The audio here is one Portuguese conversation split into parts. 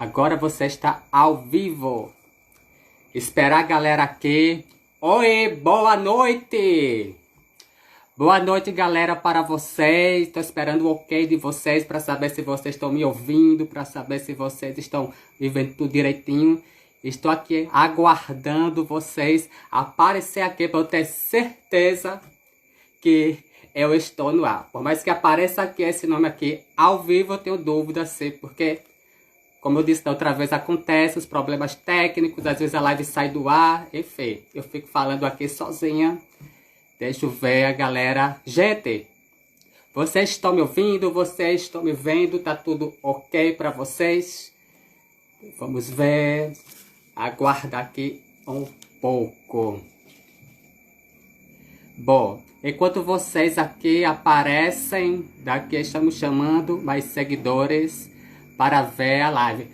Agora você está ao vivo. Esperar a galera aqui. Oi, boa noite! Boa noite, galera, para vocês. Estou esperando o ok de vocês para saber se vocês estão me ouvindo, para saber se vocês estão vivendo tudo direitinho. Estou aqui aguardando vocês aparecer aqui para eu ter certeza que eu estou no ar. Por mais que apareça aqui esse nome aqui ao vivo, eu tenho dúvida se porque, como eu disse da outra vez, acontece os problemas técnicos, às vezes a live sai do ar, enfim, eu fico falando aqui sozinha. Deixa eu ver a galera. Gente, vocês estão me ouvindo? Vocês estão me vendo? Tá tudo ok para vocês? Vamos ver. Aguarda aqui um pouco. Bom, enquanto vocês aqui aparecem, daqui estamos chamando mais seguidores para ver a live.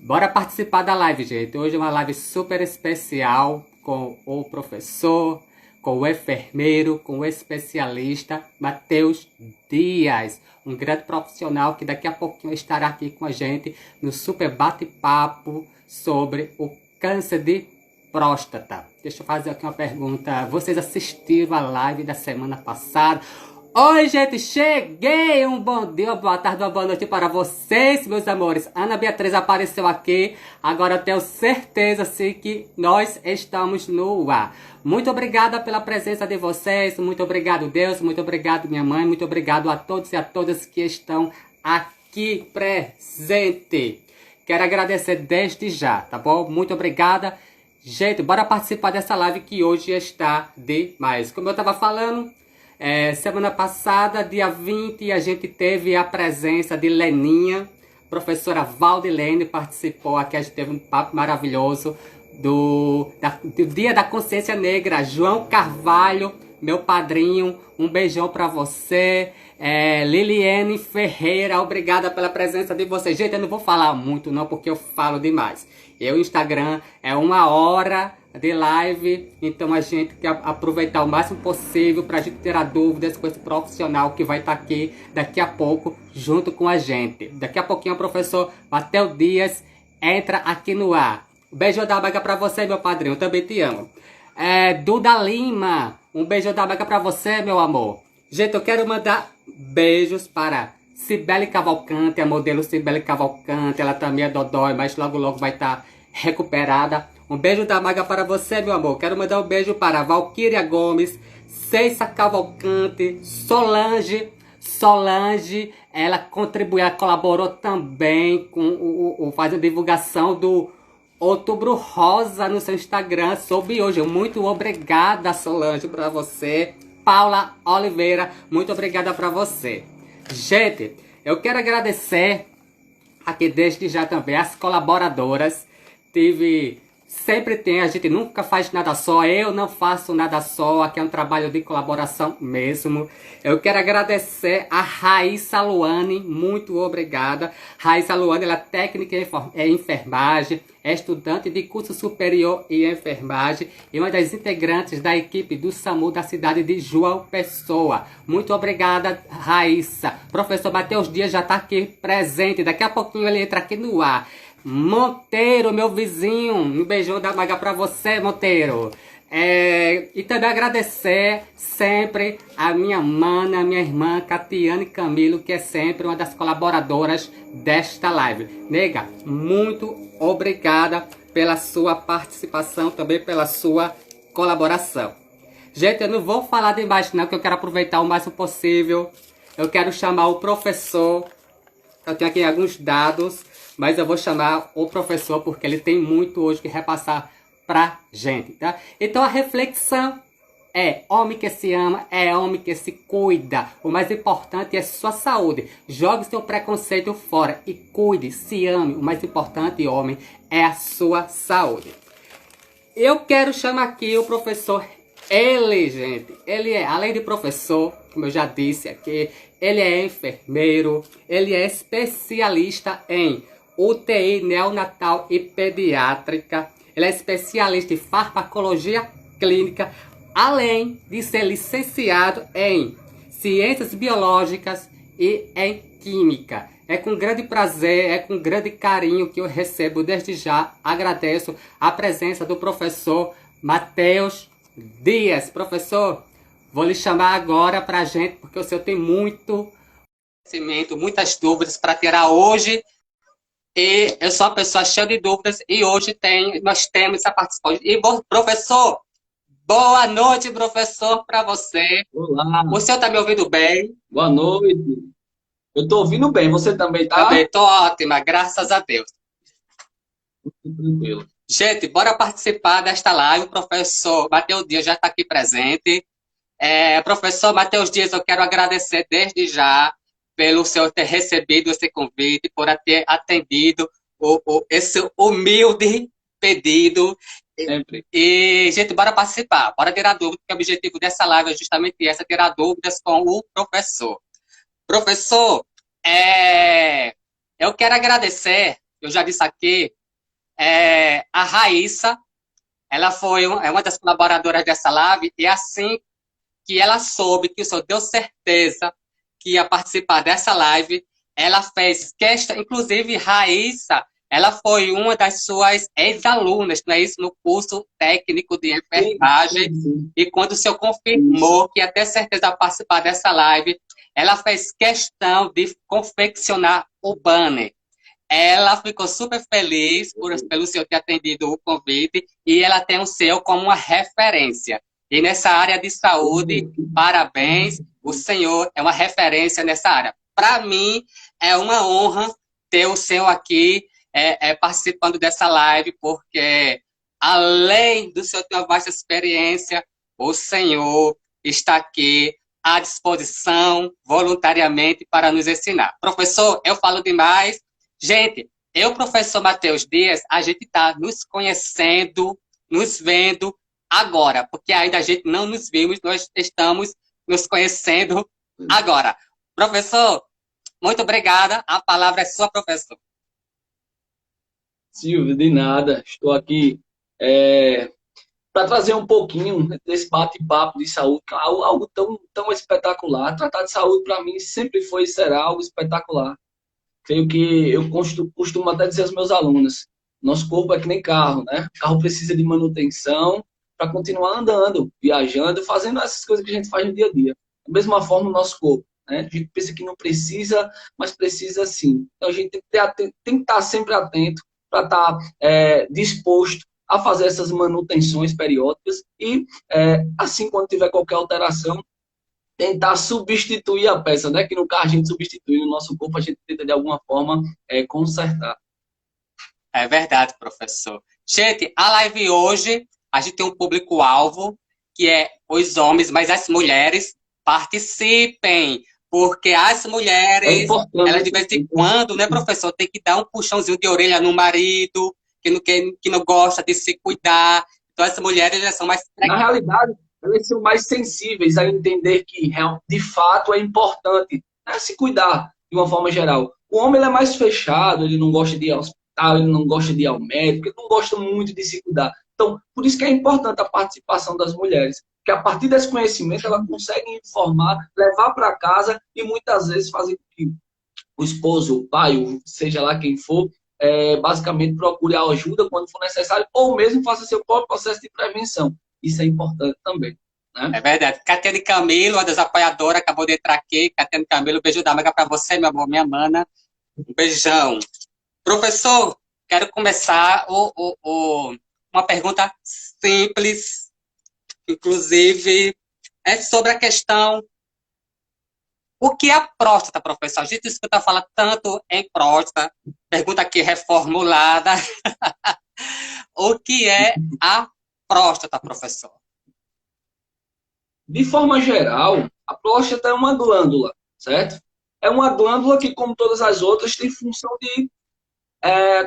Bora participar da live, gente. Hoje é uma live super especial com o professor, com o enfermeiro, com o especialista Matheus Dias, um grande profissional que daqui a pouquinho estará aqui com a gente no super bate-papo sobre o câncer de próstata. Deixa eu fazer aqui uma pergunta. Vocês assistiram a live da semana passada? Oi, gente, cheguei! Um bom dia, uma boa tarde, uma boa noite para vocês, meus amores. Ana Beatriz apareceu aqui. Agora eu tenho certeza, sim, que nós estamos no ar. Muito obrigada pela presença de vocês. Muito obrigado, Deus. Muito obrigado, minha mãe. Muito obrigado a todos e a todas que estão aqui presentes. Quero agradecer desde já, tá bom? Muito obrigada. Gente, bora participar dessa live que hoje está demais. Como eu estava falando, semana passada, dia 20, a gente teve a presença de Leninha. Professora Valdilene participou aqui, a gente teve um papo maravilhoso do Dia da Consciência Negra. João Carvalho, meu padrinho, um beijão para você. Liliane Ferreira, obrigada pela presença de vocês. Gente, eu não vou falar muito não, porque eu falo demais. O Instagram é 1 hora de live, então a gente quer aproveitar o máximo possível para a gente tirar dúvidas com esse profissional que vai estar aqui daqui a pouco junto com a gente. Daqui a pouquinho o professor Matheus Dias entra aqui no ar. Beijo da Baga para você, meu padrinho, eu também te amo. Duda Lima, um beijo da Baga para você, meu amor. Gente, eu quero mandar beijos para Cibele Cavalcante, a modelo Cibele Cavalcante. Ela também é dodói, mas logo logo vai estar recuperada. Um beijo da Maga para você, meu amor. Quero mandar um beijo para Valquíria Gomes, Ceissa Cavalcante, Solange, ela contribuiu, ela colaborou também com fazendo divulgação do Outubro Rosa no seu Instagram. Soube hoje. Muito obrigada, Solange, para você. Paula Oliveira, muito obrigada para você. Gente, eu quero agradecer aqui desde já também as colaboradoras. Sempre tem, a gente nunca faz nada só, eu não faço nada só, aqui é um trabalho de colaboração mesmo. Eu quero agradecer a Raíssa Luane, muito obrigada. Raíssa Luane, ela é técnica em enfermagem, é estudante de curso superior em enfermagem e uma das integrantes da equipe do SAMU da cidade de João Pessoa. Muito obrigada, Raíssa. Professor Matheus Dias já está aqui presente, daqui a pouquinho ele entra aqui no ar. Monteiro, meu vizinho, um beijão da Maga pra você, Monteiro. E também agradecer sempre a minha mana, minha irmã Catiane Camilo, que é sempre uma das colaboradoras desta live. Nega, muito obrigada pela sua participação, também pela sua colaboração. Gente, eu não vou falar demais não, que eu quero aproveitar o máximo possível. Eu quero chamar o professor. Eu tenho aqui alguns dados, mas eu vou chamar o professor porque ele tem muito hoje que repassar pra gente, tá? Então a reflexão é: homem que se ama é homem que se cuida. O mais importante é sua saúde. Jogue seu preconceito fora e cuide, se ame. O mais importante, homem, é a sua saúde. Eu quero chamar aqui o professor. Ele, gente, ele é, além de professor, como eu já disse aqui, ele é enfermeiro, ele é especialista em UTI neonatal e pediátrica, ele é especialista em farmacologia clínica, além de ser licenciado em ciências biológicas e em química. É com grande prazer, é com grande carinho que eu recebo desde já, agradeço a presença do professor Matheus Dias. Professor, vou lhe chamar agora para a gente, porque o senhor tem muito conhecimento, muitas dúvidas para tirar hoje. E eu sou uma pessoa cheia de dúvidas e hoje nós temos a participação. E, professor, boa noite, professor, para você. Olá, O senhor está me ouvindo bem? boa noite. Eu estou ouvindo bem, você também tá? Também estou ótima, graças a Deus. Tranquilo. Gente, bora participar desta live. O professor Matheus Dias já está aqui presente. Professor Matheus Dias, eu quero agradecer desde já pelo senhor ter recebido esse convite, por ter atendido esse humilde pedido. Sempre. E, gente, bora participar, bora tirar dúvidas, porque o objetivo dessa live é justamente essa, tirar dúvidas com o professor. Professor, eu quero agradecer, eu já disse aqui, a Raíssa, ela é uma das colaboradoras dessa live, e assim que ela soube que o senhor deu certeza que ia participar dessa live, ela fez questão, inclusive Raíssa, ela foi uma das suas ex-alunas, não é isso? No curso técnico de Sim, enfermagem, sim, sim. e quando o senhor Isso. confirmou que ia ter certeza de participar dessa live, ela fez questão de confeccionar o banner. Ela ficou super feliz pelo senhor ter atendido o convite e ela tem o senhor como uma referência. E nessa área de saúde, parabéns, o senhor é uma referência nessa área. Para mim, é uma honra ter o senhor aqui participando dessa live, porque além do senhor ter uma vasta experiência, o senhor está aqui à disposição voluntariamente para nos ensinar. Professor, eu falo demais. Gente, eu, professor Matheus Dias, a gente está nos conhecendo, nos vendo agora, porque ainda a gente não nos vimos, nós estamos nos conhecendo agora. Professor, muito obrigada, a palavra é sua, professor. Silvio, de nada. Estou aqui para trazer um pouquinho desse bate-papo de saúde, que é algo tão espetacular. Tratar de saúde, para mim, sempre foi e será algo espetacular. Creio que eu costumo até dizer aos meus alunos, nosso corpo é que nem carro, né? O carro precisa de manutenção para continuar andando, viajando, fazendo essas coisas que a gente faz no dia a dia. Da mesma forma, o nosso corpo, né? A gente pensa que não precisa, mas precisa sim. Então, a gente tem que estar sempre atento para estar disposto a fazer essas manutenções periódicas e, assim, quando tiver qualquer alteração, tentar substituir a peça, né? Que no carro a gente substitui, no nosso corpo a gente tenta de alguma forma consertar. É verdade, professor. Gente, a live hoje, a gente tem um público-alvo, que é os homens, mas as mulheres participem, porque as É mulheres, elas de importante. vez em quando, né, professor, tem que dar um puxãozinho de orelha no marido, que não gosta de se cuidar. Então, as mulheres já são mais Na realidade, eles são mais sensíveis a entender que, de fato, é importante, né, se cuidar de uma forma geral. O homem ele é mais fechado, ele não gosta de ir ao hospital, ele não gosta de ir ao médico, ele não gosta muito de se cuidar. Então, por isso que é importante a participação das mulheres, que a partir desse conhecimento ela consegue informar, levar para casa e muitas vezes fazer com que o esposo, o pai, seja lá quem for, basicamente procure a ajuda quando for necessário, ou mesmo faça seu próprio processo de prevenção. Isso é importante também. Né? É verdade. Catiane Camilo, uma das apoiadoras, acabou de entrar aqui. Catiane Camilo, beijo da manga para você, meu amor, minha mana. Um beijão. Professor, quero começar uma pergunta simples, inclusive, é sobre a questão: o que é a próstata, professor? A gente escuta falar tanto em próstata, pergunta aqui reformulada. O que é a próstata, professor? De forma geral, a próstata é uma glândula, certo? É uma glândula que, como todas as outras, tem função de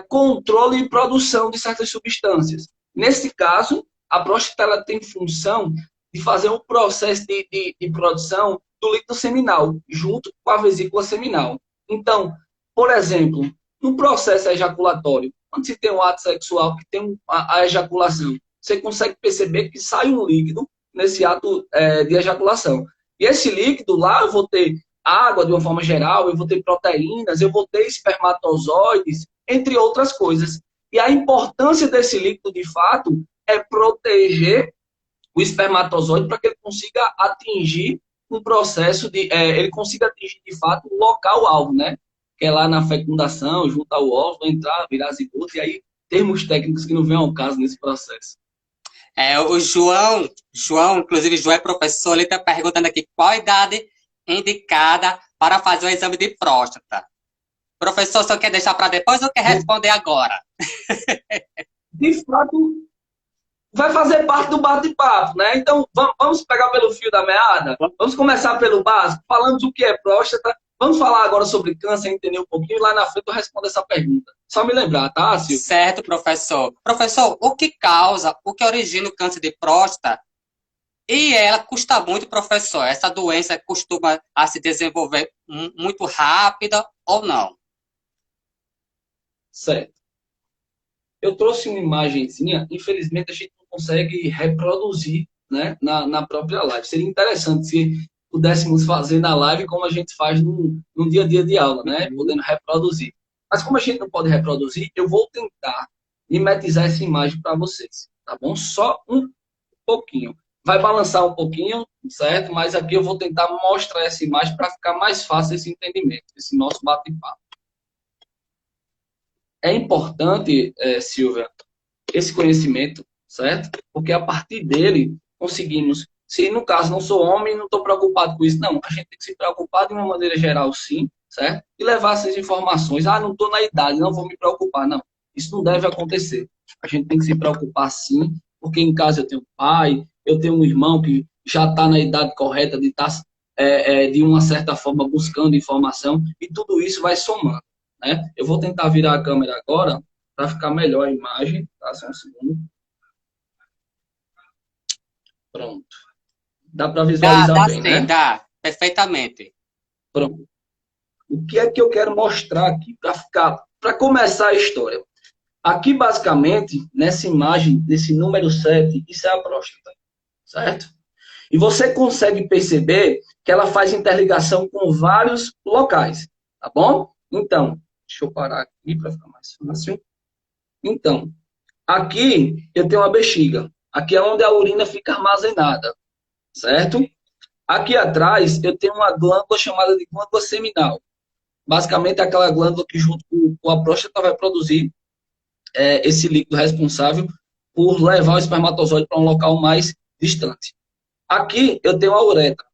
controle e produção de certas substâncias. Nesse caso, a próstata ela tem função de fazer um processo de produção do líquido seminal, junto com a vesícula seminal. Então, por exemplo, no processo ejaculatório, quando se tem um ato sexual que tem a ejaculação, você consegue perceber que sai um líquido nesse ato de ejaculação. E esse líquido lá, eu vou ter água de uma forma geral, eu vou ter proteínas, eu vou ter espermatozoides, entre outras coisas. E a importância desse líquido, de fato, é proteger o espermatozoide para que ele consiga atingir um processo de... ele consiga atingir, de fato, o local-alvo, né? Que é lá na fecundação, junto ao óvulo, entrar, virar zigoto, e aí termos técnicos que não vêm ao caso nesse processo. O João, inclusive, João é professor, ele está perguntando aqui qual a idade indicada para fazer o exame de próstata. Professor, você quer deixar para depois ou quer responder agora? De fato, vai fazer parte do bate-papo, né? Então, vamos pegar pelo fio da meada? Vamos começar pelo básico. Falamos o que é próstata. Vamos falar agora sobre câncer, entender um pouquinho. Lá na frente eu respondo essa pergunta. Só me lembrar, tá, Silvio? Certo, professor. Professor, o que causa, o que origina o câncer de próstata? E ela custa muito, professor? Essa doença costuma a se desenvolver muito rápida ou não? Certo. Eu trouxe uma imagenzinha, infelizmente a gente não consegue reproduzir, né, na própria live. Seria interessante se pudéssemos fazer na live como a gente faz no dia a dia de aula, né, podendo reproduzir. Mas como a gente não pode reproduzir, eu vou tentar mimetizar essa imagem para vocês, tá bom? Só um pouquinho. Vai balançar um pouquinho, certo? Mas aqui eu vou tentar mostrar essa imagem para ficar mais fácil esse entendimento, esse nosso bate-papo. É importante, Silvia, esse conhecimento, certo? Porque a partir dele conseguimos, se no caso não sou homem, não estou preocupado com isso, não. A gente tem que se preocupar de uma maneira geral, sim, certo? E levar essas informações. Ah, não estou na idade, não vou me preocupar, não. Isso não deve acontecer. A gente tem que se preocupar, sim, porque em casa eu tenho um pai, eu tenho um irmão que já está na idade correta de estar, de uma certa forma, buscando informação, e tudo isso vai somando. Né? Eu vou tentar virar a câmera agora para ficar melhor a imagem. Tá? Só um segundo. Pronto. Dá para visualizar bem, sim, né? Dá, perfeitamente. Pronto. O que é que eu quero mostrar aqui para começar a história? Aqui, basicamente, nessa imagem, desse número 7, isso é a próstata, certo? E você consegue perceber que ela faz interligação com vários locais, tá bom? Então, deixa eu parar aqui para ficar mais fácil. Então, aqui eu tenho uma bexiga. Aqui é onde a urina fica armazenada, certo? Aqui atrás eu tenho uma glândula chamada de glândula seminal. Basicamente, é aquela glândula que junto com a próstata vai produzir esse líquido responsável por levar o espermatozoide para um local mais distante. Aqui eu tenho a uretra,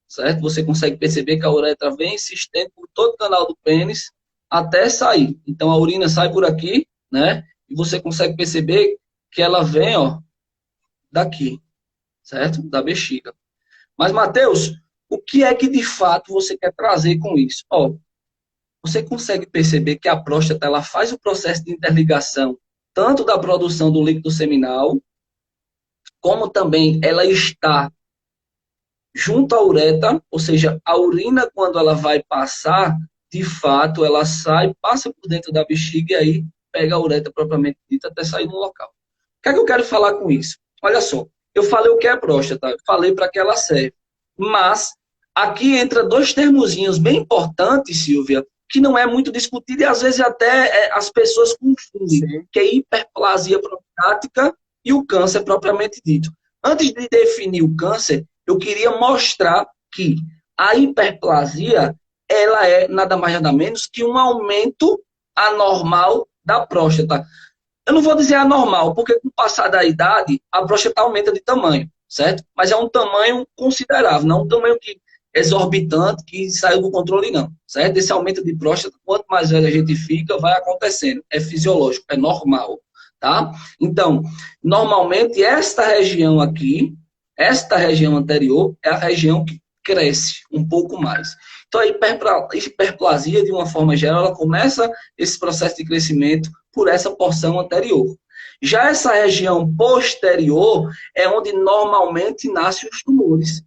certo? Você consegue perceber que a uretra vem e se estende por todo o canal do pênis até sair. Então a urina sai por aqui, né? E você consegue perceber que ela vem, ó, daqui, certo? Da bexiga. Mas, Matheus, o que é que de fato você quer trazer com isso? Ó, você consegue perceber que a próstata ela faz o processo de interligação tanto da produção do líquido seminal, como também ela está junto à uretra, ou seja, a urina, quando ela vai passar, de fato, ela sai, passa por dentro da bexiga e aí pega a uretra propriamente dita até sair no local. O que é que eu quero falar com isso? Olha só, eu falei o que é próstata, eu falei para que ela serve, mas aqui entra dois termozinhos bem importantes, Silvia, que não é muito discutido e às vezes até as pessoas confundem, sim, que é hiperplasia prostática e o câncer propriamente dito. Antes de definir o câncer, eu queria mostrar que a hiperplasia, ela é nada mais nada menos que um aumento anormal da próstata. Eu não vou dizer anormal, porque com o passar da idade, a próstata aumenta de tamanho, certo? Mas é um tamanho considerável, não um tamanho exorbitante, que saiu do controle, não, certo? Esse aumento de próstata, quanto mais velho a gente fica, vai acontecendo. É fisiológico, é normal, tá? Então, normalmente, esta região aqui, esta região anterior, é a região que cresce um pouco mais. Então, a hiperplasia, de uma forma geral, ela começa esse processo de crescimento por essa porção anterior. Já essa região posterior é onde normalmente nascem os tumores,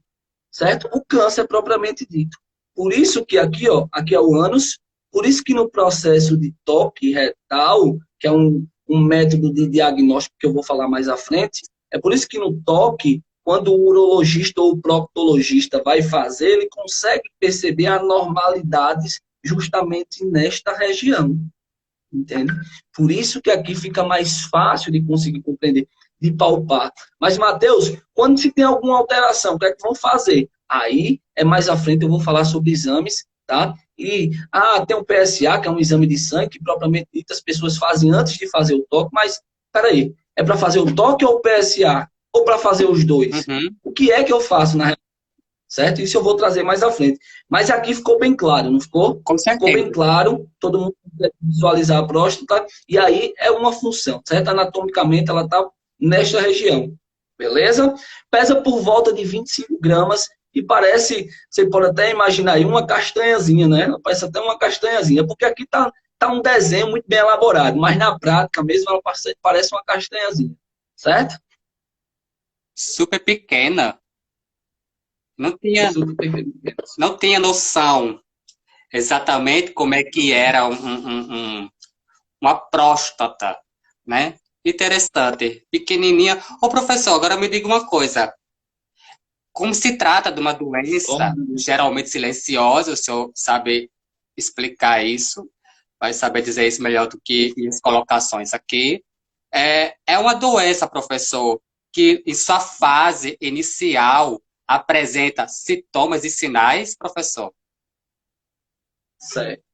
certo? O câncer propriamente dito. Por isso que aqui, ó, aqui é o ânus, por isso que no processo de toque retal, que é um método de diagnóstico que eu vou falar mais à frente, é por isso que no toque, quando o urologista ou o proctologista vai fazer, ele consegue perceber anormalidades justamente nesta região, entende? Por isso que aqui fica mais fácil de conseguir compreender, de palpar. Mas, Matheus, quando se tem alguma alteração, o que é que vão fazer? Aí, mais à frente, eu vou falar sobre exames, tá? E, tem um PSA, que é um exame de sangue, que propriamente dito as pessoas fazem antes de fazer o toque, mas, peraí, é para fazer o toque ou o PSA? Ou para fazer os dois? Uhum. O que é que eu faço na certo? Isso eu vou trazer mais à frente. Mas aqui ficou bem claro, não ficou? Com Ficou bem certeza. claro, todo mundo consegue visualizar a próstata, e aí é uma função, certo? Anatomicamente ela está nesta região, beleza? Pesa por volta de 25 gramas e parece, você pode até imaginar aí, uma castanhazinha, né? Parece até uma castanhazinha, porque aqui tá um desenho muito bem elaborado, mas na prática mesmo ela parece uma castanhazinha, certo? Super pequena. Não tinha, Isso, perfeito. não tinha noção exatamente como é que era uma próstata, né? Interessante, pequenininha. Ô, professor, agora me diga uma coisa. Como se trata de uma doença geralmente silenciosa, o senhor sabe explicar isso, vai saber dizer isso melhor do que minhas colocações aqui. É uma doença, professor, que em sua fase inicial apresenta sintomas e sinais, professor? Certo.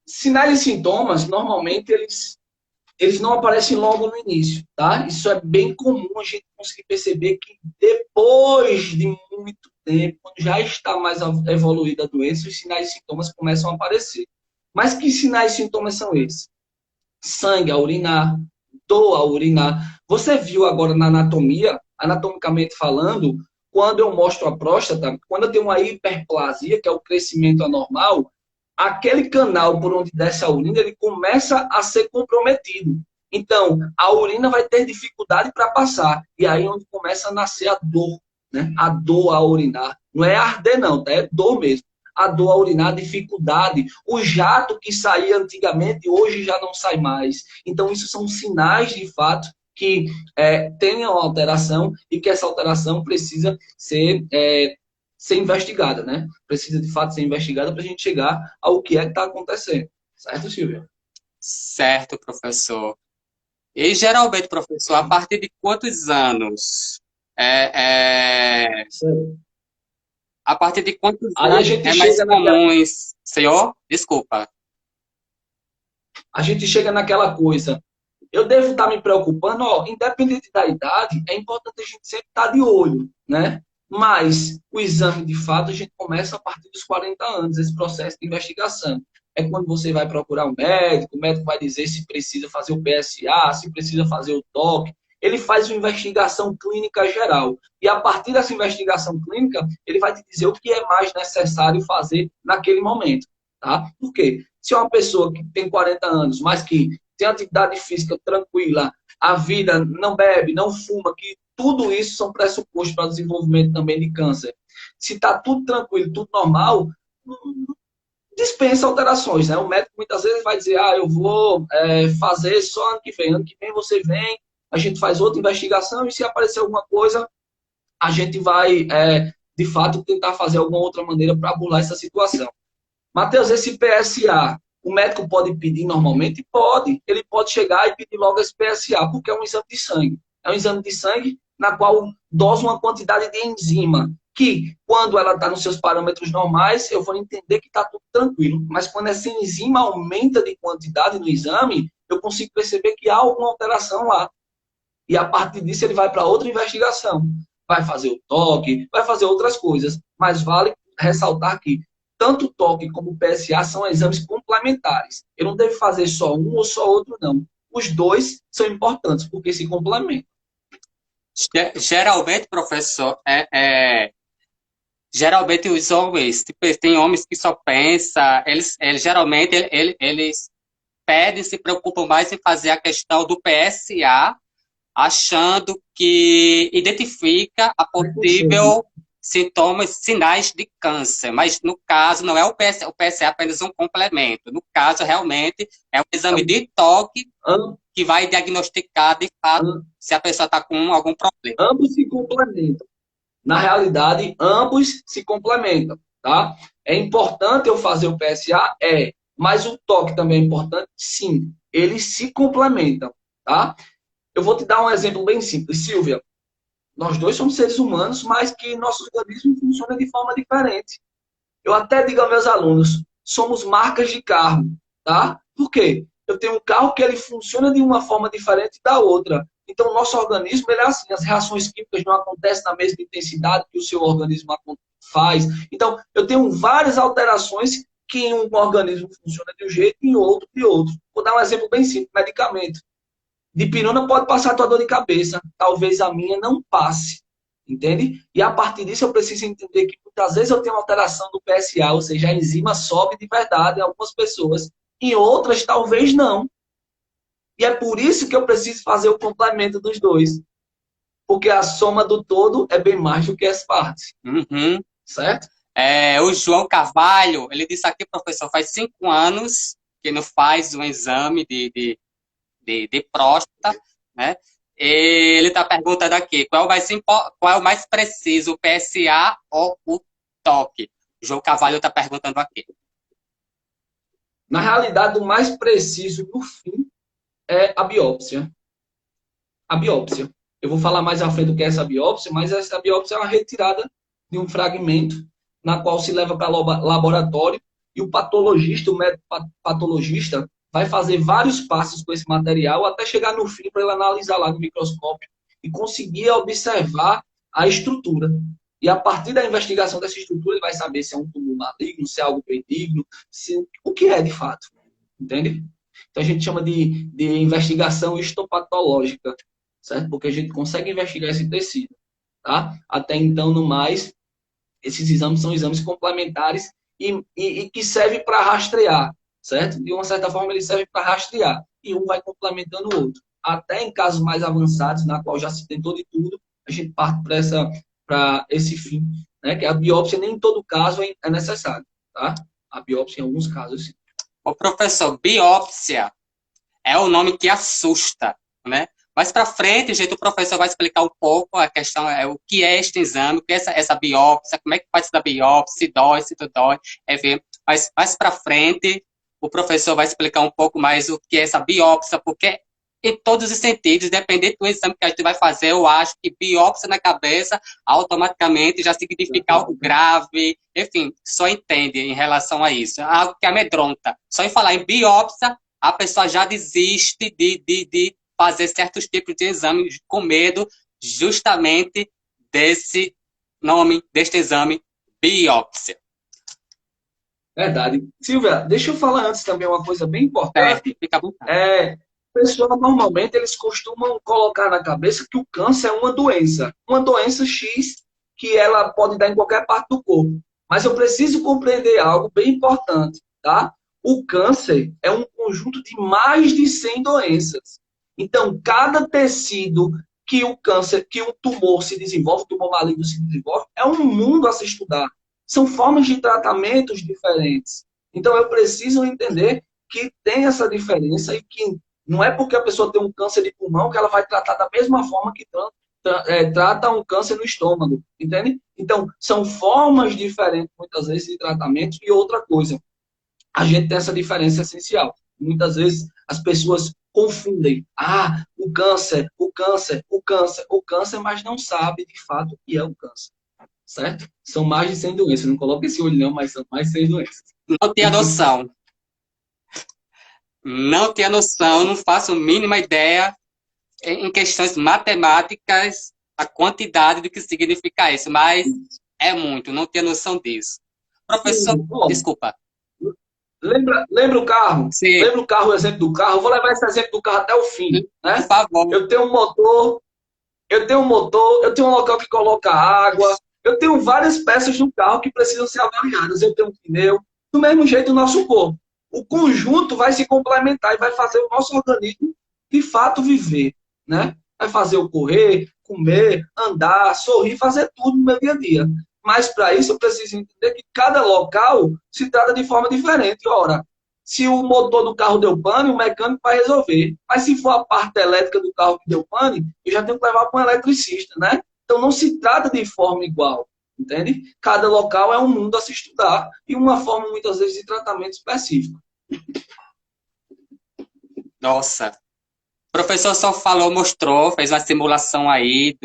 Sinais e sintomas, normalmente, eles não aparecem logo no início, tá? Isso é bem comum a gente conseguir perceber que depois de muito tempo, quando já está mais evoluída a doença, os sinais e sintomas começam a aparecer. Mas que sinais e sintomas são esses? Sangue a urinar, dor a urinar. Você viu agora na anatomia, anatomicamente falando, quando eu mostro a próstata, quando eu tenho uma hiperplasia, que é o crescimento anormal, aquele canal por onde desce a urina, ele começa a ser comprometido. Então, a urina vai ter dificuldade para passar. E aí é onde começa a nascer a dor, né? A dor a urinar. Não é arder, não, tá? É dor mesmo. A dor a urinar, a dificuldade. O jato que saía antigamente, hoje já não sai mais. Então, isso são sinais, de fato, que tenham alteração e que essa alteração precisa ser investigada, né? Precisa, de fato, ser investigada para a gente chegar ao que é que está acontecendo. Certo, Silvia? Certo, professor. E geralmente, professor, a partir de quantos anos? Certo. A partir de quantos Aí a anos gente é mais chega naquela, comum, senhor? Desculpa. a gente chega naquela coisa. Eu devo estar me preocupando, ó, independente da idade, é importante a gente sempre estar de olho, né? Mas o exame, de fato, a gente começa a partir dos 40 anos, esse processo de investigação. É quando você vai procurar um médico, o médico vai dizer se precisa fazer o PSA, se precisa fazer o toque. Ele faz uma investigação clínica geral. E a partir dessa investigação clínica, ele vai te dizer o que é mais necessário fazer naquele momento. Tá? Por quê? Se é uma pessoa que tem 40 anos, mas que tem atividade física tranquila, a vida não bebe, não fuma, que tudo isso são pressupostos para o desenvolvimento também de câncer. Se está tudo tranquilo, tudo normal, dispensa alterações, né? O médico muitas vezes vai dizer, eu vou fazer só ano que vem. Ano que vem você vem, a gente faz outra investigação e se aparecer alguma coisa, a gente vai, de fato, tentar fazer alguma outra maneira para burlar essa situação. Matheus, esse PSA, o médico pode pedir normalmente? Pode. Ele pode chegar e pedir logo esse PSA, porque é um exame de sangue. É um exame de sangue na qual dosa uma quantidade de enzima, que quando ela está nos seus parâmetros normais, eu vou entender que está tudo tranquilo. Mas quando essa enzima aumenta de quantidade no exame, eu consigo perceber que há alguma alteração lá. E a partir disso ele vai para outra investigação. Vai fazer o toque, vai fazer outras coisas. Mas vale ressaltar que tanto o toque como o PSA são exames complementares. Eu não devo fazer só um ou só outro, não. Os dois são importantes, porque se complementam. Geralmente, professor, geralmente os homens, tipo, tem homens que só pensam, eles geralmente eles pedem, se preocupam mais em fazer a questão do PSA, achando que identifica a possível sintomas, sinais de câncer. Mas, no caso, não é o PSA é apenas um complemento. No caso, realmente, é um exame de toque que vai diagnosticar, de fato, se a pessoa está com algum problema. Ambos se complementam. Na realidade, ambos se complementam, tá? É importante eu fazer o PSA? Mas o toque também é importante? Sim. Eles se complementam, tá? Eu vou te dar um exemplo bem simples. Silvia, nós dois somos seres humanos, mas que nosso organismo funciona de forma diferente. Eu até digo aos meus alunos, somos marcas de carro, tá? Por quê? Eu tenho um carro que ele funciona de uma forma diferente da outra. Então, o nosso organismo, ele é assim, as reações químicas não acontecem na mesma intensidade que o seu organismo faz. Então, eu tenho várias alterações que em um organismo funciona de um jeito e em outro de outro. Vou dar um exemplo bem simples, medicamento. Dipirona pode passar a tua dor de cabeça, talvez a minha não passe, entende? E a partir disso eu preciso entender que muitas vezes eu tenho uma alteração do PSA, ou seja, a enzima sobe de verdade em algumas pessoas, em outras talvez não. E é por isso que eu preciso fazer o complemento dos dois, porque a soma do todo é bem mais do que as partes, certo? O João Carvalho, ele disse aqui, professor, faz 5 anos que não faz um exame de próstata, né? E ele está perguntando aqui, qual é o mais preciso, o PSA ou o toque? O João Carvalho está perguntando aqui. Na realidade, o mais preciso, no fim, é a biópsia. A biópsia. Eu vou falar mais à frente do que é essa biópsia, mas essa biópsia é uma retirada de um fragmento na qual se leva para laboratório e o patologista, o médico patologista, vai fazer vários passos com esse material até chegar no fim para ele analisar lá no microscópio e conseguir observar a estrutura. E a partir da investigação dessa estrutura, ele vai saber se é um tumor maligno, se é algo benigno, o que é de fato. Entende? Então a gente chama de investigação histopatológica, certo? Porque a gente consegue investigar esse tecido. Tá? Até então, no mais, esses exames são exames complementares e que servem para rastrear, certo? De uma certa forma, eles servem para rastrear. E um vai complementando o outro. Até em casos mais avançados, na qual já se tentou de tudo, a gente parte para esse fim, né? Que a biópsia nem em todo caso é necessário, tá? A biópsia em alguns casos, sim. Ô, professor, biópsia é o nome que assusta, né? Mais para frente, gente, o professor vai explicar um pouco a questão, o que é este exame, o que é essa biópsia, como é que faz essa biópsia, se dói, se não dói, mas mais para frente, o professor vai explicar um pouco mais o que é essa biópsia, porque em todos os sentidos, dependendo do exame que a gente vai fazer, eu acho que biópsia na cabeça automaticamente já significa algo grave, enfim, só entende em relação a isso, algo que amedronta. Só em falar em biópsia, a pessoa já desiste de fazer certos tipos de exames com medo justamente desse nome, deste exame, biópsia. Verdade. Silvia, deixa eu falar antes também uma coisa bem importante. Fica à vontade. Pessoas normalmente eles costumam colocar na cabeça que o câncer é uma doença X que ela pode dar em qualquer parte do corpo. Mas eu preciso compreender algo bem importante, tá? O câncer é um conjunto de mais de 100 doenças. Então, cada tecido que o câncer, que o tumor se desenvolve, o tumor maligno se desenvolve, é um mundo a se estudar. São formas de tratamentos diferentes. Então, eu preciso entender que tem essa diferença e que não é porque a pessoa tem um câncer de pulmão que ela vai tratar da mesma forma que trata um câncer no estômago, entende? Então, são formas diferentes, muitas vezes, de tratamento. E outra coisa, a gente tem essa diferença essencial. Muitas vezes, as pessoas confundem. O câncer, mas não sabe, de fato, o que é o câncer. Certo? São mais de 100 doenças. Não coloque esse olho não, mas são mais de 100 doenças. Não tenho noção. Não tenho noção, não faço a mínima ideia em questões matemáticas a quantidade do que significa isso, mas é muito, não tenho noção disso. Professor, desculpa. Lembra o carro? Sim. Lembra o carro, o exemplo do carro? Eu vou levar esse exemplo do carro até o fim. Né? Por favor. Eu tenho um motor, eu tenho um local que coloca água, eu tenho várias peças no carro que precisam ser avaliadas. Eu tenho um pneu. Do mesmo jeito, o nosso corpo. O conjunto vai se complementar e vai fazer o nosso organismo, de fato, viver. Né? Vai fazer eu correr, comer, andar, sorrir, fazer tudo no meu dia a dia. Mas, para isso, eu preciso entender que cada local se trata de forma diferente. Ora, Se o motor do carro deu pane, o mecânico vai resolver. Mas se for a parte elétrica do carro que deu pane, eu já tenho que levar para um eletricista, né? Então não se trata de forma igual, entende? Cada local é um mundo a se estudar e uma forma, muitas vezes, de tratamento específico. Nossa. O professor só falou, mostrou, fez uma simulação aí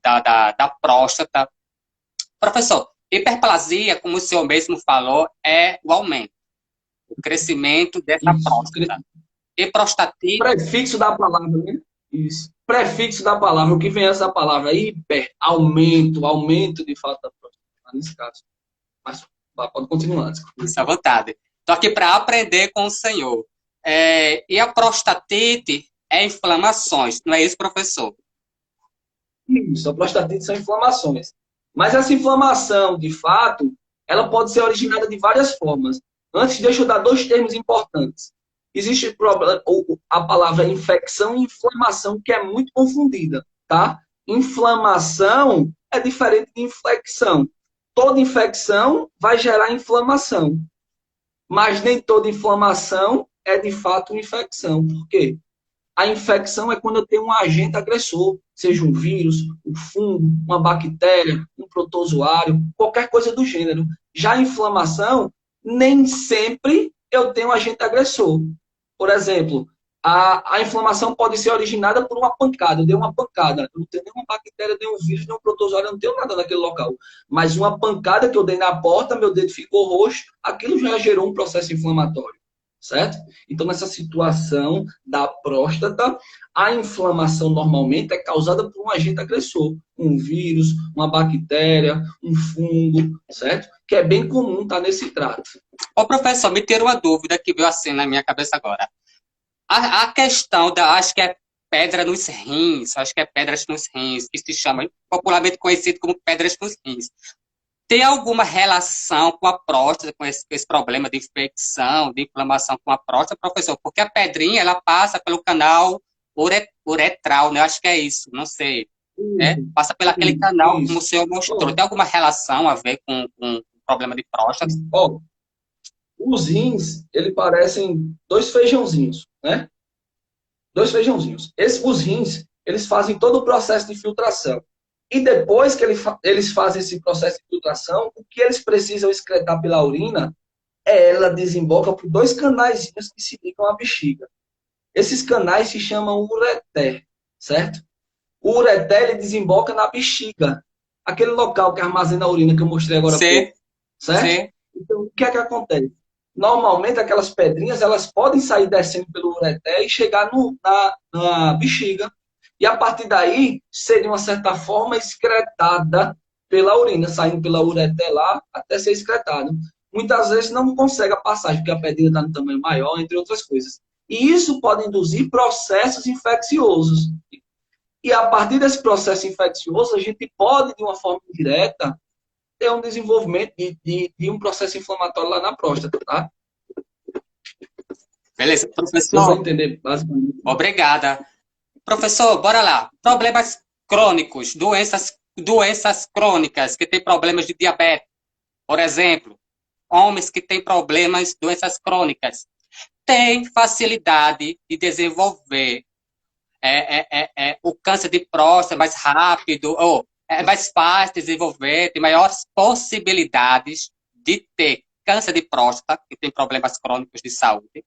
da próstata. Professor, hiperplasia, como o senhor mesmo falou, é o aumento, o crescimento dessa Isso. próstata. E prostatite, Prefixo da palavra, né? Isso. Prefixo da palavra. O que vem essa palavra? Hiper, aumento, aumento de fato da próstata, nesse caso. Mas pode continuar. Desculpa. isso à vontade. Estou aqui para aprender com o senhor. E a prostatite é inflamações, não é isso, professor? Isso, a prostatite são inflamações. Mas essa inflamação, de fato, ela pode ser originada de várias formas. Antes, deixa eu dar dois termos importantes. Existe a palavra infecção e inflamação, que é muito confundida, tá? Inflamação é diferente de infecção. Toda infecção vai gerar inflamação. Mas nem toda inflamação é, de fato, uma infecção. Por quê? A infecção é quando eu tenho um agente agressor, seja um vírus, um fungo, uma bactéria, um protozoário, qualquer coisa do gênero. Já a inflamação, nem sempre eu tenho um agente agressor. Por exemplo, a inflamação pode ser originada por uma pancada. Eu dei uma pancada, eu não tenho nenhuma bactéria, nenhum vírus, nenhum protozoário, eu não tenho nada naquele local. Mas uma pancada que eu dei na porta, meu dedo ficou roxo, aquilo já gerou um processo inflamatório. Certo? Então, nessa situação da próstata, a inflamação normalmente é causada por um agente agressor, um vírus, uma bactéria, um fungo, certo? Que é bem comum estar nesse trato. Ô, professor, me tira uma dúvida que veio assim na minha cabeça agora. A questão acho que é pedra nos rins, acho que é pedras nos rins, que se chama popularmente conhecido como pedras nos rins. Tem alguma relação com a próstata, com esse problema de infecção, de inflamação com a próstata, professor? Porque a pedrinha, ela passa pelo canal uretral, né? Acho que é isso, não sei. Né? Passa pelo aquele canal, como o senhor mostrou. Tem alguma relação a ver com o problema de próstata? Ó, os rins, ele parecem dois feijãozinhos, né? Dois feijãozinhos. Os rins, eles fazem todo o processo de filtração. E depois que eles fazem esse processo de filtração, o que eles precisam excretar pela urina, ela desemboca por dois canais que se ligam à bexiga. Esses canais se chamam ureter, certo? O ureter, ele desemboca na bexiga, aquele local que armazena a urina que eu mostrei agora há pouco, certo? Sim. Então, o que é que acontece? Normalmente, aquelas pedrinhas, elas podem sair descendo pelo ureter e chegar na bexiga. E a partir daí, ser de uma certa forma excretada pela urina, saindo pela ureter lá até ser excretado. Muitas vezes não consegue a passagem, porque a pedrinha está no tamanho maior, entre outras coisas. E isso pode induzir processos infecciosos. E a partir desse processo infeccioso, a gente pode, de uma forma indireta, ter um desenvolvimento de um processo inflamatório lá na próstata, tá? Beleza, professor. Você vai entender, basicamente. Obrigada. Professor, bora lá. Problemas crônicos, doenças crônicas, que têm problemas de diabetes. Por exemplo, homens que têm problemas, doenças crônicas, têm facilidade de desenvolver o câncer de próstata mais rápido, ou é mais fácil de desenvolver, tem maiores possibilidades de ter câncer de próstata, que tem problemas crônicos de saúde.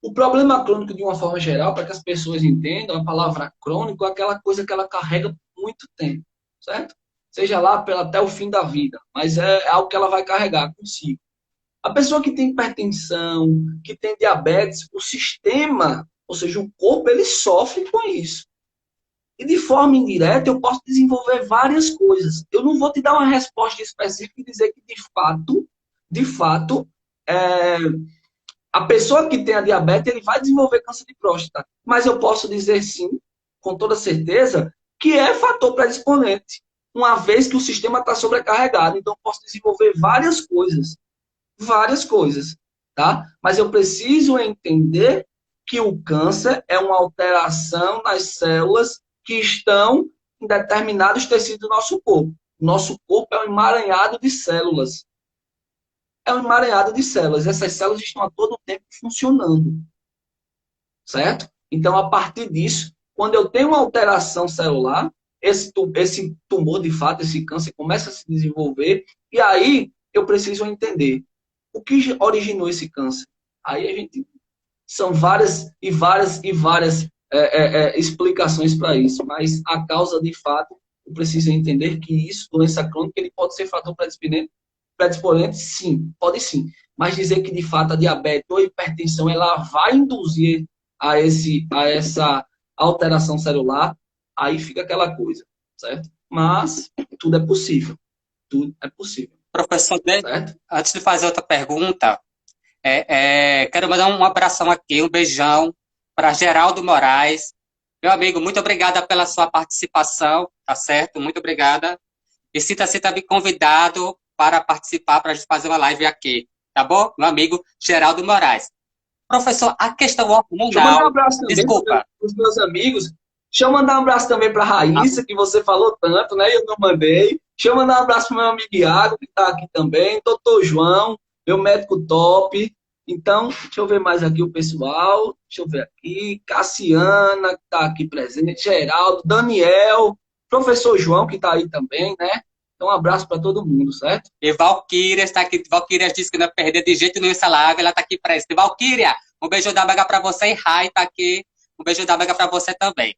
O problema crônico, de uma forma geral, para que as pessoas entendam, a palavra crônico é aquela coisa que ela carrega por muito tempo, certo? Seja lá até o fim da vida, mas é algo que ela vai carregar consigo. A pessoa que tem hipertensão, que tem diabetes, o sistema, ou seja, o corpo, ele sofre com isso. E de forma indireta, eu posso desenvolver várias coisas. Eu não vou te dar uma resposta específica e dizer que, de fato, a pessoa que tem a diabetes, ele vai desenvolver câncer de próstata. Mas eu posso dizer sim, com toda certeza, que é fator predisponente. Uma vez que o sistema está sobrecarregado. Então, eu posso desenvolver várias coisas. Várias coisas, tá? Mas eu preciso entender que o câncer é uma alteração nas células que estão em determinados tecidos do nosso corpo. Nosso corpo é um emaranhado de células. é um emaranhado de células. Essas células estão a todo tempo funcionando, certo? Então, a partir disso, quando eu tenho uma alteração celular, esse tumor, de fato, esse câncer começa a se desenvolver, e aí eu preciso entender o que originou esse câncer. Aí a gente... São várias e várias e várias explicações para isso, mas a causa, de fato, eu preciso entender que isso, doença crônica, ele pode ser fator predisponente, sim, pode sim. Mas dizer que, de fato, a diabetes ou a hipertensão, ela vai induzir a essa alteração celular, aí fica aquela coisa, certo? Mas tudo é possível. Tudo é possível. Professor, Certo? antes de fazer outra pergunta, quero mandar um abração aqui, um beijão para Geraldo Moraes. Meu amigo, muito obrigada pela sua participação, tá certo? Muito obrigada. E sinta-se também convidado para participar, para a gente fazer uma live aqui, tá bom? Meu amigo Geraldo Moraes. Professor, a questão Deixa eu mandar um hormonal, abraço também para desculpa. os meus amigos. Deixa eu mandar um abraço também para a Raíssa, que você falou tanto, né? Eu não mandei. Deixa eu mandar um abraço para o meu amigo Iago, que está aqui também. Doutor João, meu médico top. Então, deixa eu ver mais aqui o pessoal. Deixa eu ver aqui. Cassiana, que está aqui presente. Geraldo, Daniel, professor João, que está aí também, né? Então, um abraço para todo mundo, certo? E Valquíria está aqui. Valquíria disse que não ia perder de jeito nenhum essa live. Ela está aqui presente. Valquíria, um beijo da mega para você. E Rai está aqui. Um beijo da mega para você também.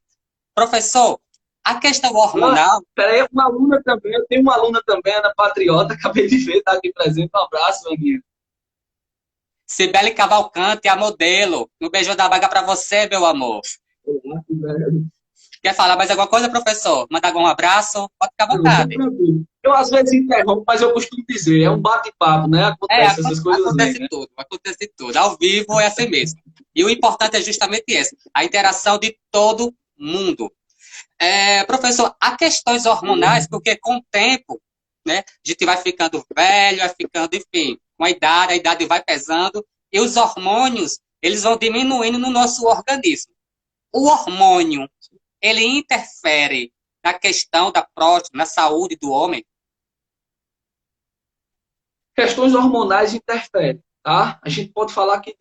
Professor, a questão hormonal... Peraí, uma aluna também. Eu tenho uma aluna também, Ana Patriota. Acabei de ver, está aqui presente. Um abraço, Aninha. Cibele Cavalcante, a modelo. Um beijo da mega para você, meu amor. Olá, velho. Quer falar mais alguma coisa, professor? Mandar algum abraço? Pode ficar à vontade. Eu às vezes interrompo, mas eu costumo dizer, é um bate-papo, né? Acontece essas coisas acontece aí, né? tudo, acontece tudo. Ao vivo é assim mesmo. E o importante é justamente esse, a interação de todo mundo. Professor, há questões hormonais, porque com o tempo, né, a gente vai ficando velho, vai ficando, enfim, com a idade vai pesando, e os hormônios, eles vão diminuindo no nosso organismo. O hormônio, ele interfere na questão da próstata, na saúde do homem? Questões hormonais interferem, tá? A gente pode falar que,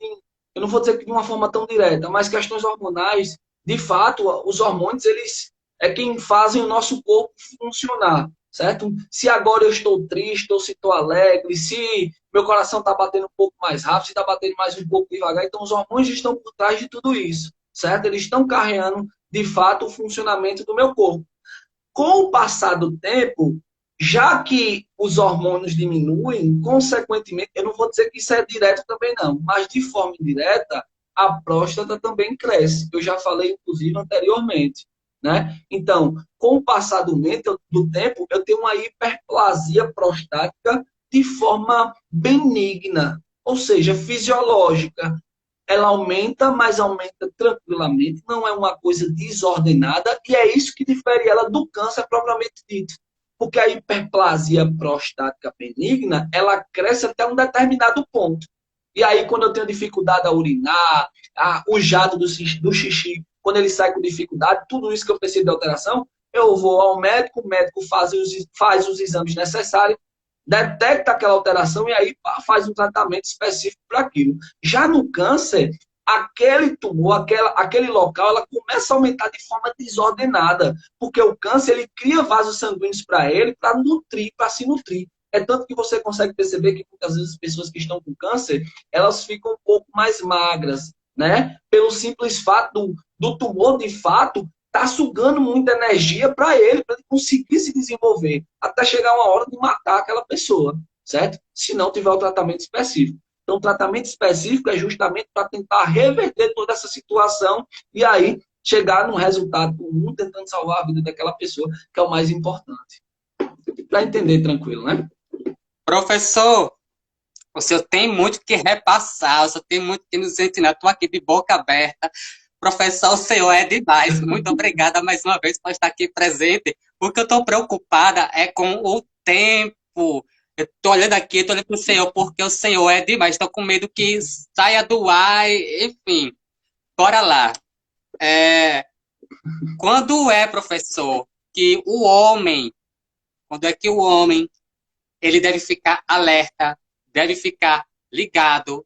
eu não vou dizer que de uma forma tão direta, mas questões hormonais, de fato, os hormônios, eles é quem fazem o nosso corpo funcionar, certo? Se agora eu estou triste, ou se estou alegre, se meu coração está batendo um pouco mais rápido, se está batendo mais um pouco devagar, então os hormônios estão por trás de tudo isso, certo? Eles estão carregando, de fato, o funcionamento do meu corpo. Com o passar do tempo, já que os hormônios diminuem, consequentemente, eu não vou dizer que isso é direto também não, mas de forma indireta, a próstata também cresce. Eu já falei, inclusive, anteriormente. Né? Então, com o passar do tempo, eu tenho uma hiperplasia prostática de forma benigna, ou seja, fisiológica. Ela aumenta, mas aumenta tranquilamente, não é uma coisa desordenada, e é isso que difere ela do câncer propriamente dito. Porque a hiperplasia prostática benigna, ela cresce até um determinado ponto. E aí, quando eu tenho dificuldade a urinar, o jato do xixi, quando ele sai com dificuldade, tudo isso que eu preciso de alteração, eu vou ao médico, o médico faz os exames necessários, detecta aquela alteração e aí faz um tratamento específico para aquilo. Já no câncer, aquele tumor, aquele local, ela começa a aumentar de forma desordenada, porque o câncer, ele cria vasos sanguíneos para ele, para nutrir, para se nutrir. É tanto que você consegue perceber que muitas vezes as pessoas que estão com câncer, elas ficam um pouco mais magras, né? Pelo simples fato do tumor, de fato, tá sugando muita energia para ele conseguir se desenvolver, até chegar uma hora de matar aquela pessoa, certo? Se não tiver o tratamento específico. Então, o tratamento específico é justamente para tentar reverter toda essa situação e aí chegar num resultado comum, tentando salvar a vida daquela pessoa, que é o mais importante. Para entender tranquilo, né? Professor, o senhor tem muito que repassar, o senhor tem muito que nos ensinar. Estou aqui de boca aberta. Professor, o senhor é demais. Muito obrigada mais uma vez por estar aqui presente. O que eu estou preocupada é com o tempo. Eu estou olhando aqui, estou olhando para o senhor, porque o senhor é demais. Estou com medo que saia do ar, enfim. Bora lá. Quando é, professor, que quando é que o homem, ele deve ficar alerta, deve ficar ligado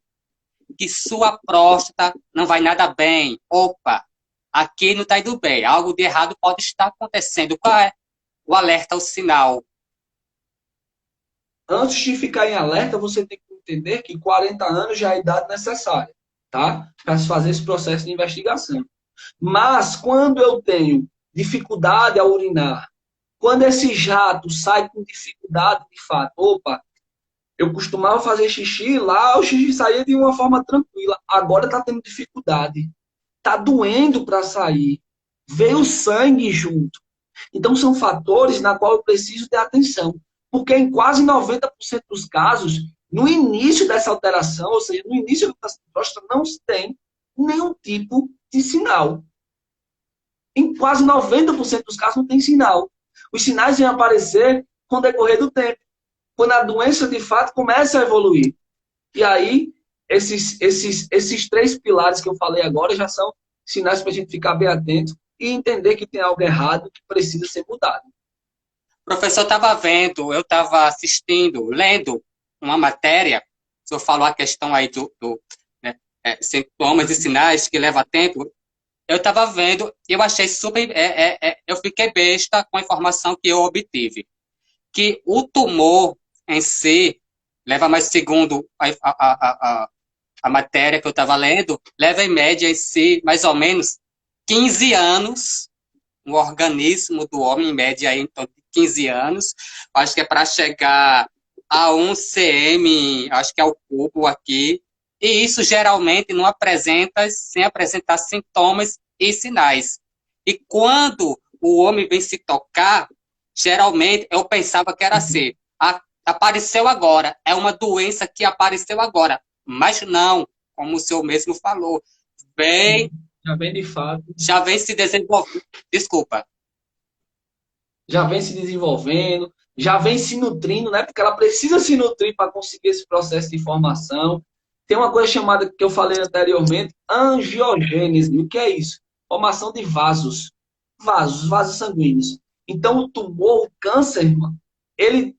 que sua próstata não vai nada bem. Opa, aqui não está indo bem. Algo de errado pode estar acontecendo. Qual é o alerta, o sinal? Antes de ficar em alerta, você tem que entender que 40 anos já é a idade necessária, tá? Para se fazer esse processo de investigação. Mas quando eu tenho dificuldade a urinar, quando esse jato sai com dificuldade de fato, opa, eu costumava fazer xixi lá, o xixi saía de uma forma tranquila, agora está tendo dificuldade, está doendo para sair, veio sangue junto. Então são fatores na qual eu preciso ter atenção, porque em quase 90% dos casos, no início dessa alteração, ou seja, no início da próstata, não se tem nenhum tipo de sinal. Em quase 90% dos casos não tem sinal. Os sinais vão aparecer com o decorrer do tempo, quando a doença de fato começa a evoluir. E aí, esses três pilares que eu falei agora já são sinais para a gente ficar bem atento e entender que tem algo errado que precisa ser mudado. O professor estava vendo, eu estava assistindo, lendo uma matéria, o senhor falou a questão aí né, sintomas e sinais que leva tempo. Eu estava vendo, eu achei super. Eu fiquei besta com a informação que eu obtive. Que o tumor em si, leva mais segundo a matéria que eu estava lendo, leva em média em si mais ou menos 15 anos, um organismo do homem, em média, aí, em torno de 15 anos. Acho que é para chegar a 1 cm, acho que é o cubo aqui. E isso geralmente não apresenta, sem apresentar sintomas e sinais. E quando o homem vem se tocar, geralmente eu pensava que era assim, apareceu agora, é uma doença que apareceu agora. Mas não, como o senhor mesmo falou, vem, Já vem de fato. já vem se desenvolvendo. Desculpa. Já vem se desenvolvendo, já vem se nutrindo, né? Porque ela precisa se nutrir para conseguir esse processo de formação. Tem uma coisa chamada, que eu falei anteriormente, angiogênese. O que é isso? Formação de vasos. Vasos sanguíneos. Então, o tumor, o câncer, irmão, ele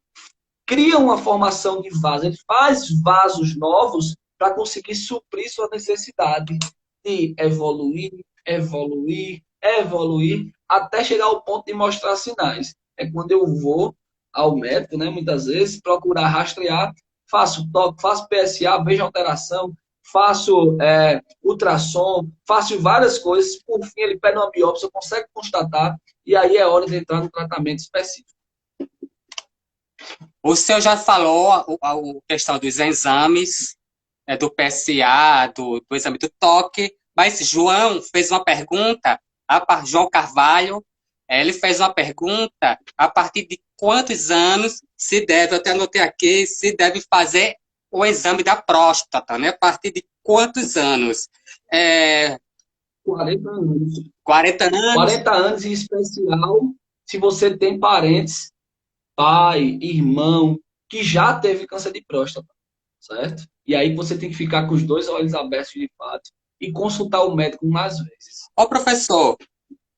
cria uma formação de vasos. Ele faz vasos novos para conseguir suprir sua necessidade de evoluir, evoluir, evoluir, até chegar ao ponto de mostrar sinais. É quando eu vou ao médico, né, muitas vezes, procurar rastrear, faço toque, faço PSA, vejo alteração, faço ultrassom, faço várias coisas, por fim ele pede uma biópsia, eu consigo constatar, e aí é hora de entrar no tratamento específico. O senhor já falou a questão dos exames, do PSA, do exame do toque, mas João fez uma pergunta, João Carvalho, ele fez uma pergunta a partir de quantos anos se deve, eu até anotei aqui, se deve fazer o exame da próstata, né? A partir de quantos anos? 40 anos. 40 anos? 40 anos em especial, se você tem parentes, pai, irmão, que já teve câncer de próstata, certo? E aí você tem que ficar com os dois olhos abertos de fato e consultar o médico mais vezes. Ô, professor,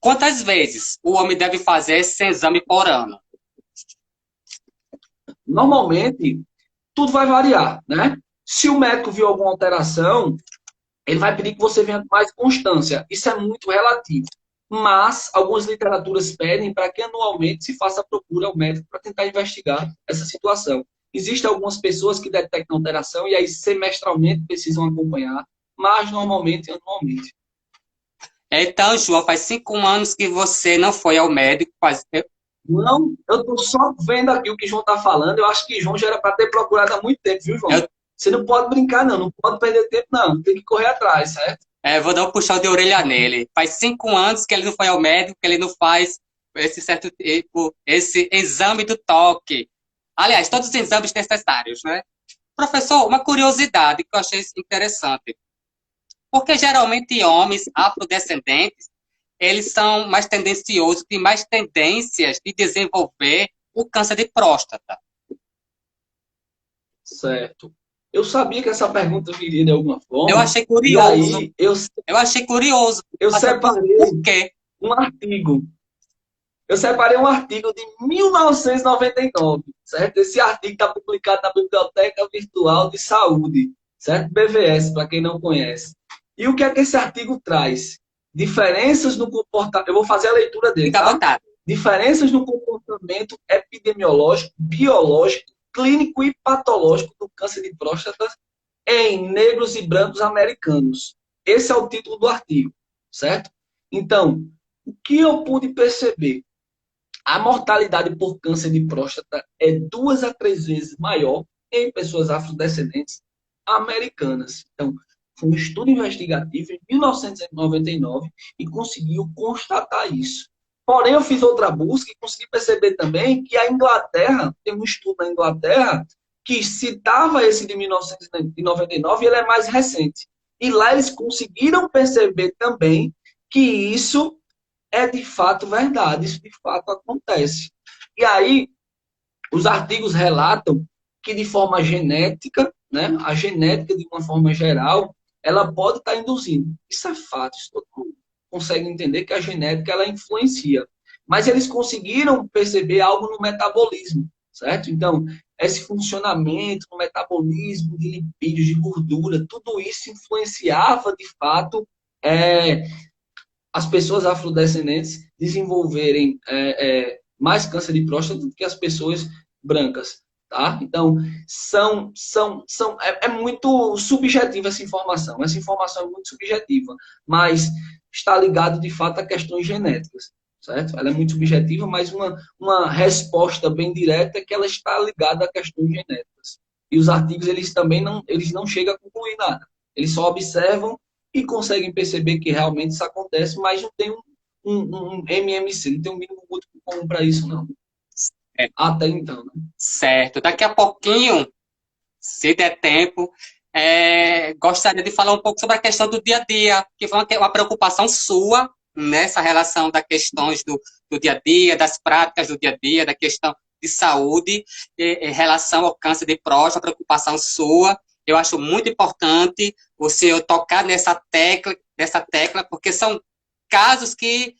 quantas vezes o homem deve fazer esse exame por ano? Normalmente, tudo vai variar, né? Se o médico viu alguma alteração, ele vai pedir que você venha com mais constância. Isso é muito relativo. Mas algumas literaturas pedem para que anualmente se faça a procura ao médico para tentar investigar essa situação. Existem algumas pessoas que detectam alteração e aí semestralmente precisam acompanhar, mas normalmente anualmente. Então, João, faz 5 anos que você não foi ao médico. Não, eu estou só vendo aqui o que o João está falando. Eu acho que João já era para ter procurado há muito tempo, viu, João? Você não pode brincar, não. Não pode perder tempo, não. Tem que correr atrás, certo? Vou dar um puxão de orelha nele. Faz 5 anos que ele não foi ao médico, que ele não faz esse exame do toque. Aliás, todos os exames necessários, né? Professor, uma curiosidade que eu achei interessante. Porque geralmente homens afrodescendentes, eles são mais tendenciosos, têm mais tendências de desenvolver o câncer de próstata. Certo. Eu sabia que essa pergunta viria de alguma forma. Eu achei curioso. E aí, eu achei curioso. Eu separei por quê? um artigo Eu separei um artigo de 1999, certo? Esse artigo está publicado na Biblioteca Virtual de Saúde, certo? BVS, para quem não conhece. E o que é que esse artigo traz? Diferenças no comportamento. Eu vou fazer a leitura dele, Fica à tá? vontade. Diferenças no comportamento epidemiológico, biológico, clínico e patológico do câncer de próstata em negros e brancos americanos. Esse é o título do artigo, certo? Então, o que eu pude perceber? A mortalidade por câncer de próstata é 2 a 3 vezes maior em pessoas afrodescendentes americanas. Então, foi um estudo investigativo em 1999 e conseguiu constatar isso. Porém, eu fiz outra busca e consegui perceber também que a Inglaterra, tem um estudo na Inglaterra que citava esse de 1999 e ele é mais recente. E lá eles conseguiram perceber também que isso é de fato verdade, isso de fato acontece. E aí, os artigos relatam que de forma genética, né, a genética de uma forma geral, ela pode estar induzindo. Isso é fato, isso todo mundo consegue entender que a genética ela influencia. Mas eles conseguiram perceber algo no metabolismo, certo? Então, esse funcionamento no metabolismo de lipídios, de gordura, tudo isso influenciava de fato as pessoas afrodescendentes desenvolverem mais câncer de próstata do que as pessoas brancas, tá? Então, é muito subjetiva essa informação. Essa informação é muito subjetiva, mas está ligado, de fato, a questões genéticas, certo? Ela é muito subjetiva, mas uma resposta bem direta é que ela está ligada a questões genéticas. E os artigos, eles não chegam a concluir nada. Eles só observam e conseguem perceber que realmente isso acontece, mas não tem um MMC, não tem um mínimo múltiplo comum para isso, não. É, Até então, né? certo. Daqui a pouquinho, se der tempo, gostaria de falar um pouco sobre a questão do dia a dia, que foi uma preocupação sua nessa relação das questões do dia a dia, das práticas do dia a dia, da questão de saúde, em relação ao câncer de próstata, preocupação sua. Eu acho muito importante você tocar nessa tecla, porque são casos que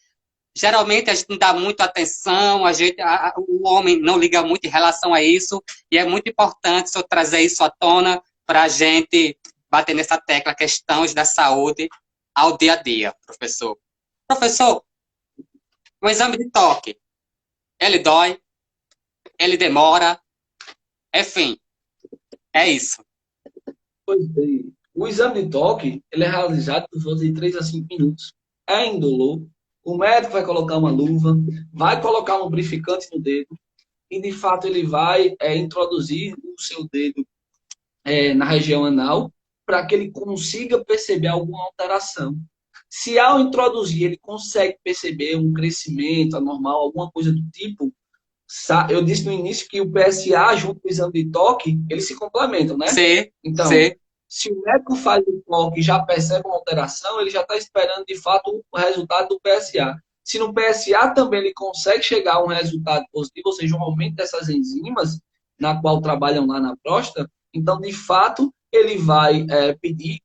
geralmente a gente não dá muita atenção, o homem não liga muito em relação a isso, e é muito importante eu trazer isso à tona para a gente bater nessa tecla, questões da saúde ao dia a dia, professor. Professor, o exame de toque, ele dói, ele demora, enfim, é isso. Pois bem, o exame de toque ele é realizado por volta de 3 a 5 minutos. É indolor. O médico vai colocar uma luva, vai colocar um lubrificante no dedo e, de fato, ele vai introduzir o seu dedo na região anal para que ele consiga perceber alguma alteração. Se ao introduzir ele consegue perceber um crescimento anormal, alguma coisa do tipo, eu disse no início que o PSA junto com o exame de toque, eles se complementam, né? Sim, Então, sim. se o médico faz o toque e já percebe uma alteração, ele já está esperando de fato o resultado do PSA. Se no PSA também ele consegue chegar a um resultado positivo, ou seja, um aumento dessas enzimas, na qual trabalham lá na próstata, então, de fato, ele vai pedir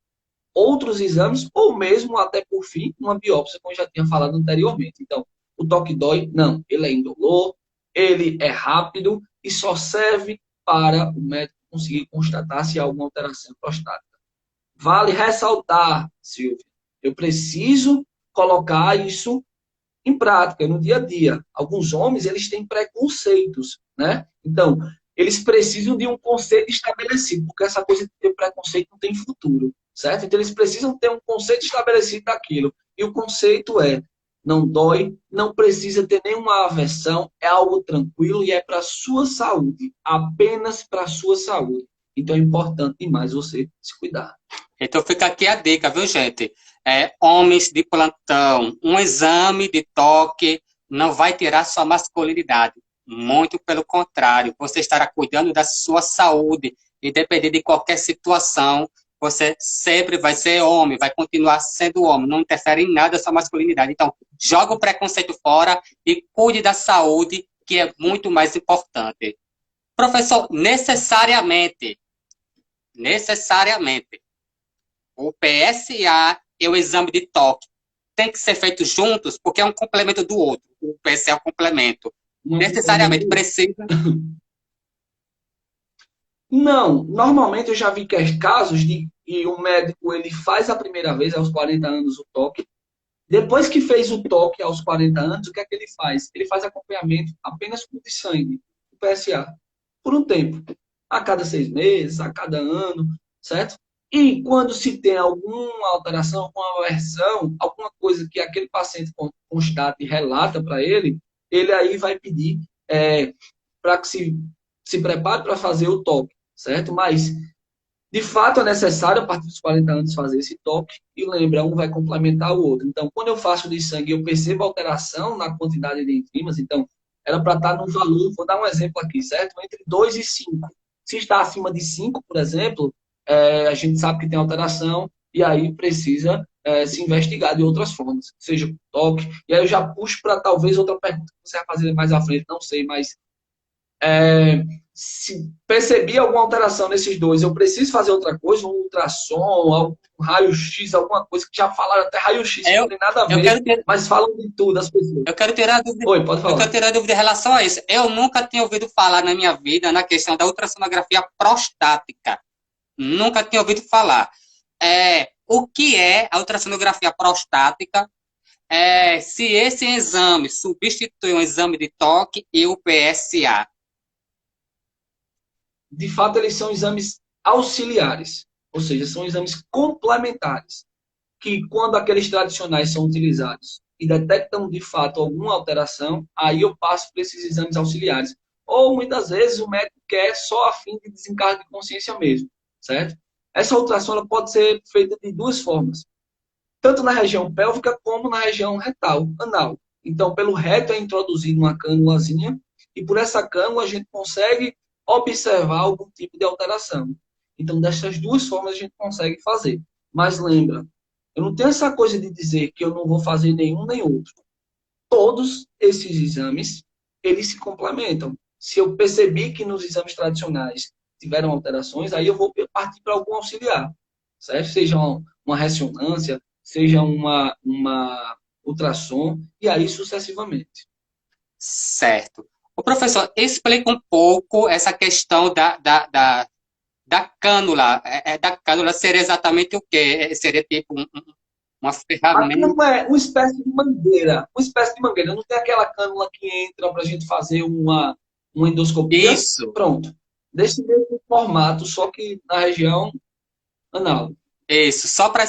outros exames, ou mesmo, até por fim, uma biópsia, como eu já tinha falado anteriormente. Então, o toque dói? Não, ele é indolor, ele é rápido e só serve para o médico conseguir constatar se há alguma alteração prostática. Vale ressaltar, Silvia, eu preciso colocar isso em prática, no dia a dia. Alguns homens, eles têm preconceitos, né? Então, eles precisam de um conceito estabelecido, porque essa coisa de ter preconceito não tem futuro, certo? Então, eles precisam ter um conceito estabelecido daquilo. E o conceito é, não dói, não precisa ter nenhuma aversão, é algo tranquilo e é para a sua saúde, apenas para a sua saúde. Então, é importante demais você se cuidar. Então fica aqui a dica, viu, gente? Homens de plantão, um exame de toque não vai tirar sua masculinidade. Muito pelo contrário, você estará cuidando da sua saúde, independente de qualquer situação. Você sempre vai ser homem, vai continuar sendo homem, não interfere em nada a sua masculinidade. Então, joga o preconceito fora e cuide da saúde, que é muito mais importante. Professor, necessariamente, o PSA e o exame de toque têm que ser feitos juntos, porque é um complemento do outro. O PSA é um complemento. Uma Necessariamente precisa. Não, normalmente eu já vi casos de que o médico ele faz a primeira vez aos 40 anos o toque. Depois que fez o toque aos 40 anos, o que é que ele faz? Ele faz acompanhamento apenas com o de sangue, o PSA, por um tempo. A cada 6 meses, a cada ano, certo? E quando se tem alguma alteração, alguma aversão, alguma coisa que aquele paciente constate e relata para ele aí vai pedir para que se prepare para fazer o toque, certo? Mas de fato, é necessário, a partir dos 40 anos, fazer esse toque e lembra, um vai complementar o outro. Então, quando eu faço de sangue, eu percebo alteração na quantidade de enzimas, então, era para estar no valor, vou dar um exemplo aqui, certo? Entre 2 e 5. Se está acima de 5, por exemplo, a gente sabe que tem alteração e aí precisa se investigar de outras formas, seja com toque. E aí eu já puxo para talvez outra pergunta que você vai fazer mais à frente, não sei, mas se percebi alguma alteração nesses dois, eu preciso fazer outra coisa, um ultrassom, algum raio-x, alguma coisa que já falaram até raio-x, que não tem nada a ver, mas falam de tudo as pessoas. Eu quero tirar a dúvida. Oi, pode falar. Eu quero tirar a dúvida em relação a isso. Eu nunca tinha ouvido falar na minha vida na questão da ultrassonografia prostática. Nunca tinha ouvido falar. O que é a ultrassonografia prostática? Se esse exame substitui um exame de toque e o PSA. De fato, eles são exames auxiliares, ou seja, são exames complementares, que quando aqueles tradicionais são utilizados e detectam de fato alguma alteração, aí eu passo para esses exames auxiliares. Ou muitas vezes o médico quer só a fim de desencargo de consciência mesmo, certo? Essa ultrassom ela pode ser feita de duas formas, tanto na região pélvica como na região retal, anal. Então, pelo reto é introduzido uma cânulazinha e por essa cânula a gente consegue observar algum tipo de alteração. Então, dessas duas formas a gente consegue fazer. Mas lembra, eu não tenho essa coisa de dizer que eu não vou fazer nenhum nem outro. Todos esses exames, eles se complementam. Se eu percebi que nos exames tradicionais tiveram alterações, aí eu vou partir para algum auxiliar, certo? Seja uma ressonância, seja uma ultrassom, e aí sucessivamente. Certo. O professor, explica um pouco essa questão da cânula. Da cânula seria exatamente o quê? Seria tipo uma ferramenta? A cânula é uma espécie de mangueira. Uma espécie de mangueira. Não tem aquela cânula que entra para a gente fazer uma endoscopia? Isso. Pronto. Desse mesmo formato, só que na região anal. Isso. Só para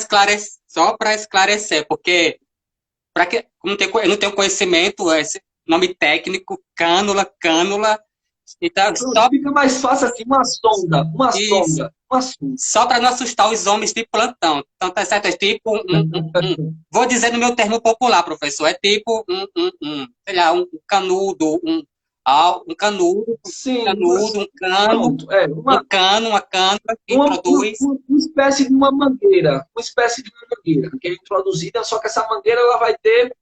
esclarecer, porque eu não tenho conhecimento, esse nome técnico, cânula. Então, fica mais fácil assim, uma sonda. Só para não assustar os homens de plantão. Então, tá certo? É tipo vou dizer no meu termo popular, professor. É tipo sei lá, um canudo, um canudo, sim, um cano, uma cânula que introduz. Uma espécie de uma mangueira. Uma espécie de uma mangueira que é introduzida, só que essa mangueira ela vai ter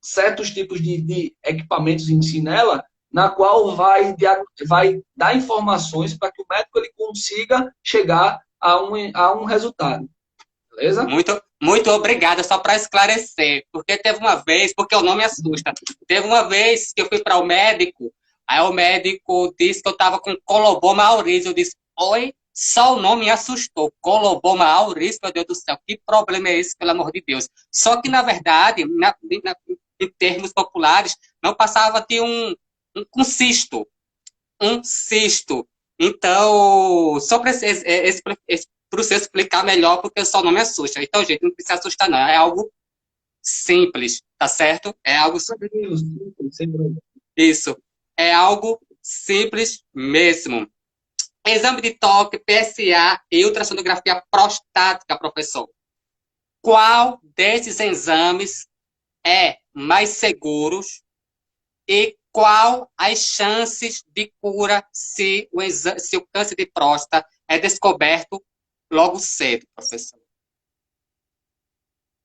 certos tipos de equipamentos em si nela, na qual vai dar informações para que o médico ele consiga chegar a um resultado. Beleza? Muito obrigada, só para esclarecer. Porque teve uma vez, porque o nome assusta, teve uma vez que eu fui para o médico, aí o médico disse que eu estava com coloboma auris. Eu disse, oi, só o nome me assustou. Coloboma auris, meu Deus do céu, que problema é esse, pelo amor de Deus? Só que, na verdade, em termos populares, não passava de um cisto. Um cisto. Então, só para você explicar melhor, porque só não me assusta. Então, gente, não precisa assustar, não. É algo simples, tá certo? É algo simples. Isso. É algo simples mesmo. Exame de toque, PSA e ultrassonografia prostática, professor. Qual desses exames é mais seguros e qual as chances de cura se o câncer de próstata é descoberto logo cedo, professor?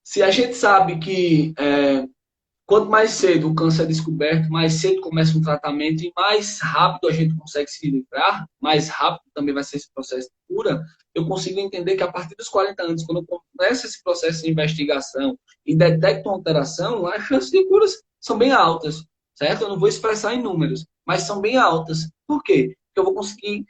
Se a gente sabe que Quanto mais cedo o câncer é descoberto, mais cedo começa um tratamento e mais rápido a gente consegue se livrar, mais rápido também vai ser esse processo de cura. Eu consigo entender que a partir dos 40 anos, quando eu começo esse processo de investigação e detecto uma alteração, as chances de curas são bem altas, certo? Eu não vou expressar em números, mas são bem altas. Por quê? Porque eu vou conseguir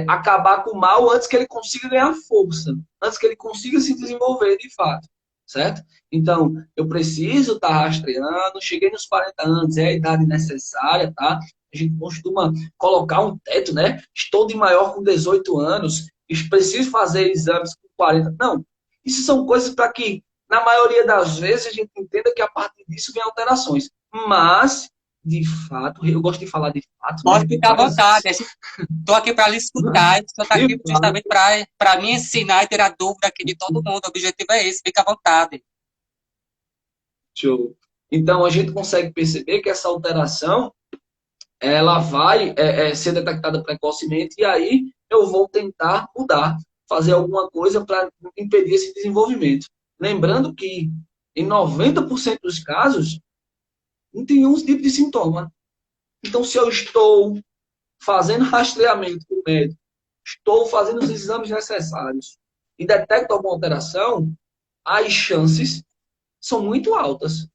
acabar com o mal antes que ele consiga ganhar força, antes que ele consiga se desenvolver de fato, certo? Então, eu preciso estar rastreando, cheguei nos 40 anos, é a idade necessária, tá? A gente costuma colocar um teto, né? Estou de maior com 18 anos, preciso fazer exames com 40. Não, isso são coisas para que, na maioria das vezes, a gente entenda que a partir disso vem alterações. Mas, de fato, eu gosto de falar de fato, né? Pode ficar à vontade. Estou aqui para lhe escutar. Estou De aqui fato, justamente para me ensinar e tirar dúvida aqui de todo mundo. O objetivo é esse. Fica à vontade. show. Então, a gente consegue perceber que essa alteração ela vai ser detectada precocemente e aí eu vou tentar mudar, fazer alguma coisa para impedir esse desenvolvimento. Lembrando que em 90% dos casos não tem nenhum tipo de sintoma. Então, se eu estou fazendo rastreamento com o médico, estou fazendo os exames necessários e detecto alguma alteração, as chances são muito altas.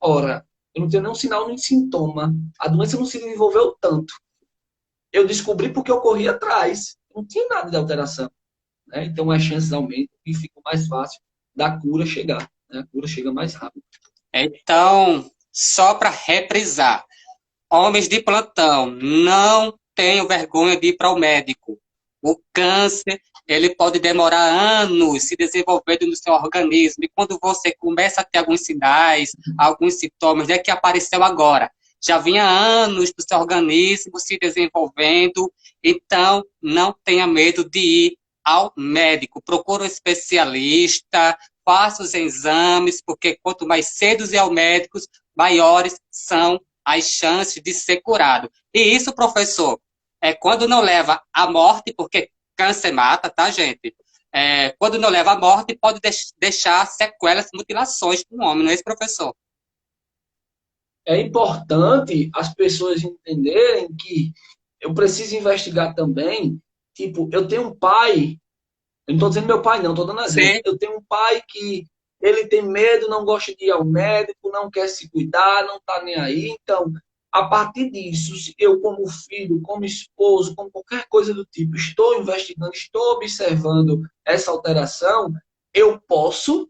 Ora, eu não tenho nenhum sinal nem sintoma. A doença não se desenvolveu tanto. Eu descobri porque eu corri atrás. Não tinha nada de alteração. Né? Então as chances aumentam e fica mais fácil da cura chegar. Né? A cura chega mais rápido. Então, só para reprisar. Homens de plantão, não tenham vergonha de ir para o médico. O câncer, ele pode demorar anos se desenvolvendo no seu organismo. E quando você começa a ter alguns sinais, alguns sintomas, é que apareceu agora. Já vinha anos do seu organismo se desenvolvendo. Então, não tenha medo de ir ao médico. Procure um especialista, faça os exames, porque quanto mais cedo ir ao médico, maiores são as chances de ser curado. E isso, professor, é quando não leva à morte, porque câncer mata, tá, gente? Quando não leva à morte, pode deixar sequelas, mutilações no homem, não é isso, professor? É importante as pessoas entenderem que eu preciso investigar também. Tipo, eu tenho um pai. Eu não estou dizendo meu pai, não, estou dando exemplo. Sim. Eu tenho um pai que ele tem medo, não gosta de ir ao médico, não quer se cuidar, não está nem aí. Então, a partir disso, se eu, como filho, como esposo, como qualquer coisa do tipo, estou investigando, estou observando essa alteração, eu posso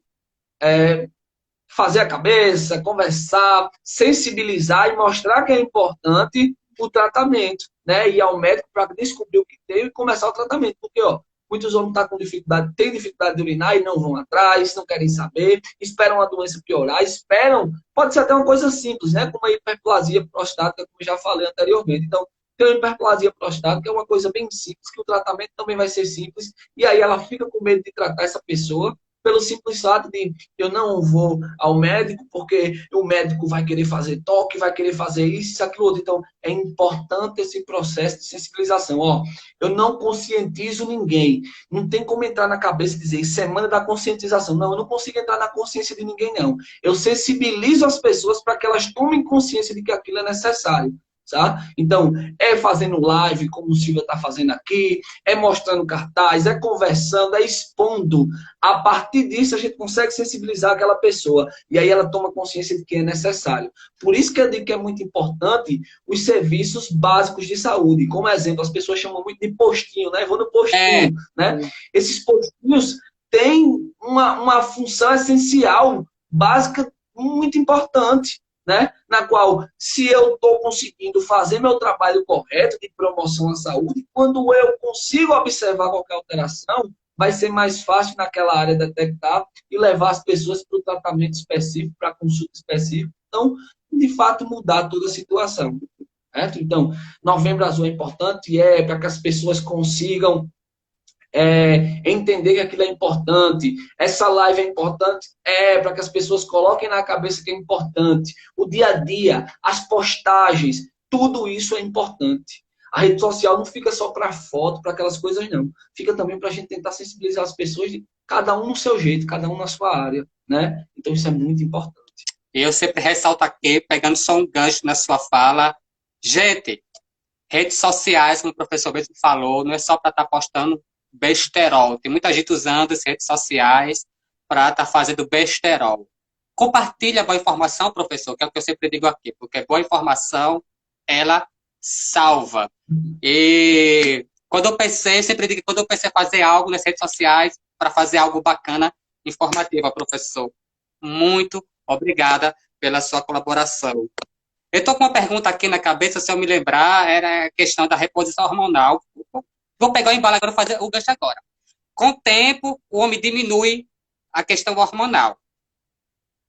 fazer a cabeça, conversar, sensibilizar e mostrar que é importante o tratamento, né? Ir ao médico para descobrir o que tem e começar o tratamento. Porque, ó, muitos homens estão com dificuldade, têm dificuldade de urinar e não vão atrás, não querem saber, esperam a doença piorar, esperam, pode ser até uma coisa simples, né? Como a hiperplasia prostática, como eu já falei anteriormente. Então, tem uma hiperplasia prostática, é uma coisa bem simples, que o tratamento também vai ser simples, e aí ela fica com medo de tratar essa pessoa, pelo simples fato de eu não vou ao médico porque o médico vai querer fazer toque, vai querer fazer isso, aquilo outro. Então, é importante esse processo de sensibilização. Ó, eu não conscientizo ninguém. Não tem como entrar na cabeça e dizer semana da conscientização. Não, eu não consigo entrar na consciência de ninguém, não. Eu sensibilizo as pessoas para que elas tomem consciência de que aquilo é necessário. Tá? Então, é fazendo live, como o Silvia está fazendo aqui, é mostrando cartaz, é conversando, é expondo. A partir disso, a gente consegue sensibilizar aquela pessoa. E aí ela toma consciência de que é necessário. Por isso que eu digo que é muito importante os serviços básicos de saúde. Como exemplo, as pessoas chamam muito de postinho, né? Vou no postinho, né? Esses postinhos têm uma função essencial, básica, muito importante, né? Na qual, se eu estou conseguindo fazer meu trabalho correto de promoção à saúde, quando eu consigo observar qualquer alteração, vai ser mais fácil naquela área detectar e levar as pessoas para o tratamento específico, para a consulta específica. Então, de fato, mudar toda a situação. Certo? Então, Novembro Azul é importante, para que as pessoas consigam entender que aquilo é importante. Essa live é importante, para que as pessoas coloquem na cabeça que é importante. O dia a dia, as postagens, tudo isso é importante. A rede social não fica só para foto, para aquelas coisas, não. Fica também para a gente tentar sensibilizar as pessoas, de cada um no seu jeito, cada um na sua área, né? Então isso é muito importante. Eu sempre ressalto aqui, pegando só um gancho na sua fala. Gente, redes sociais, como o professor mesmo falou, não é só para estar postando besterol. Tem muita gente usando as redes sociais para estar fazendo besterol. Compartilha boa informação, professor, que é o que eu sempre digo aqui, porque boa informação, ela salva. E quando eu pensei, eu sempre digo que quando eu pensei em fazer algo nas redes sociais, para fazer algo bacana, informativa, professor. Muito obrigada pela sua colaboração. Eu estou com uma pergunta aqui na cabeça, se eu me lembrar, era a questão da reposição hormonal. Vou pegar o embalo agora e fazer o gancho agora. Com o tempo, o homem diminui a questão hormonal.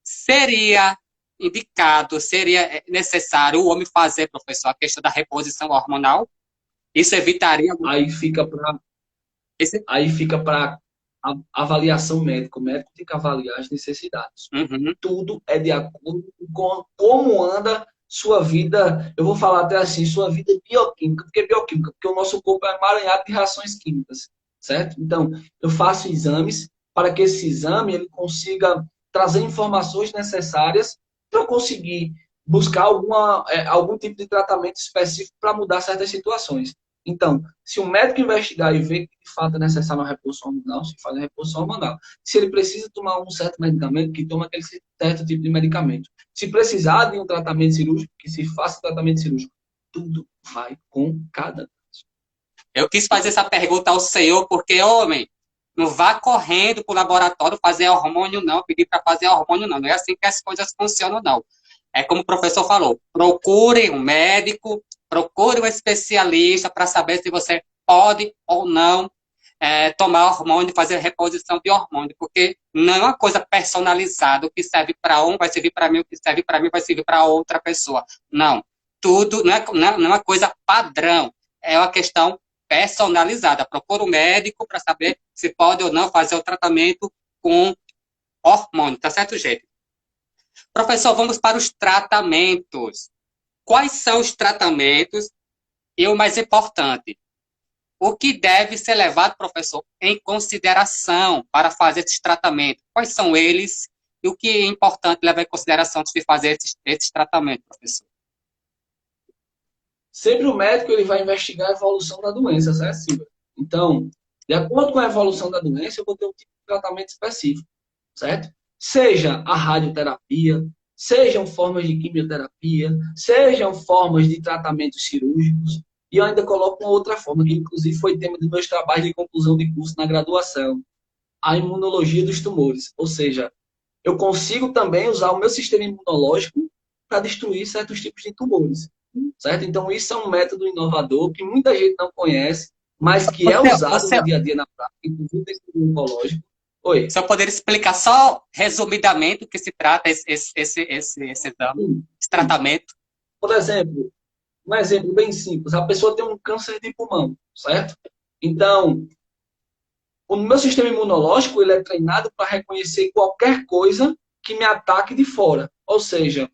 Seria indicado, seria necessário o homem fazer, professor, a questão da reposição hormonal? Isso evitaria... Aí fica para Esse... aí fica para avaliação médica. O médico tem que avaliar as necessidades. Uhum. Tudo é de acordo com como anda sua vida, eu vou falar até assim, sua vida bioquímica. Por que bioquímica? Porque o nosso corpo é emaranhado de reações químicas, certo? Então, eu faço exames para que esse exame ele consiga trazer informações necessárias para eu conseguir buscar algum tipo de tratamento específico para mudar certas situações. Então, se o médico investigar e ver que de fato é necessário uma reposição hormonal, se faz a reposição hormonal. Se ele precisa tomar um certo medicamento, que toma aquele certo tipo de medicamento. Se precisar de um tratamento cirúrgico, que se faça tratamento cirúrgico. Tudo vai com cada. Eu quis fazer essa pergunta ao senhor, porque, homem, não vá correndo para o laboratório fazer hormônio, não, pedir para fazer hormônio, não. Não é assim que as coisas funcionam, não. É como o professor falou, procure um médico, procure um especialista para saber se você pode ou não tomar hormônio, fazer reposição de hormônio, porque não é uma coisa personalizada, o que serve para um vai servir para mim, o que serve para mim vai servir para outra pessoa. Não. Tudo não é uma coisa padrão, é uma questão personalizada. Procura um médico para saber se pode ou não fazer o tratamento com hormônio, tá certo, gente? Professor, vamos para os tratamentos. Quais são os tratamentos e o mais importante, o que deve ser levado, professor, em consideração para fazer esses tratamentos? Quais são eles e o que é importante levar em consideração antes de fazer esses tratamentos, professor? Sempre o médico ele vai investigar a evolução da doença, certo, Silvia? Então, de acordo com a evolução da doença, eu vou ter um tipo de tratamento específico, certo? Seja a radioterapia, sejam formas de quimioterapia, sejam formas de tratamentos cirúrgicos, e eu ainda coloco uma outra forma, que inclusive foi tema dos meus trabalhos de conclusão de curso na graduação, a imunologia dos tumores. Ou seja, eu consigo também usar o meu sistema imunológico para destruir certos tipos de tumores, certo? Então, isso é um método inovador que muita gente não conhece, mas que é usado no dia a dia na prática, inclusive desse oncológico. Oi. Se eu poder explicar só resumidamente o que se trata esse exame, esse tratamento. Por exemplo, um exemplo bem simples. A pessoa tem um câncer de pulmão, certo? Então, o meu sistema imunológico ele é treinado para reconhecer qualquer coisa que me ataque de fora. Ou seja,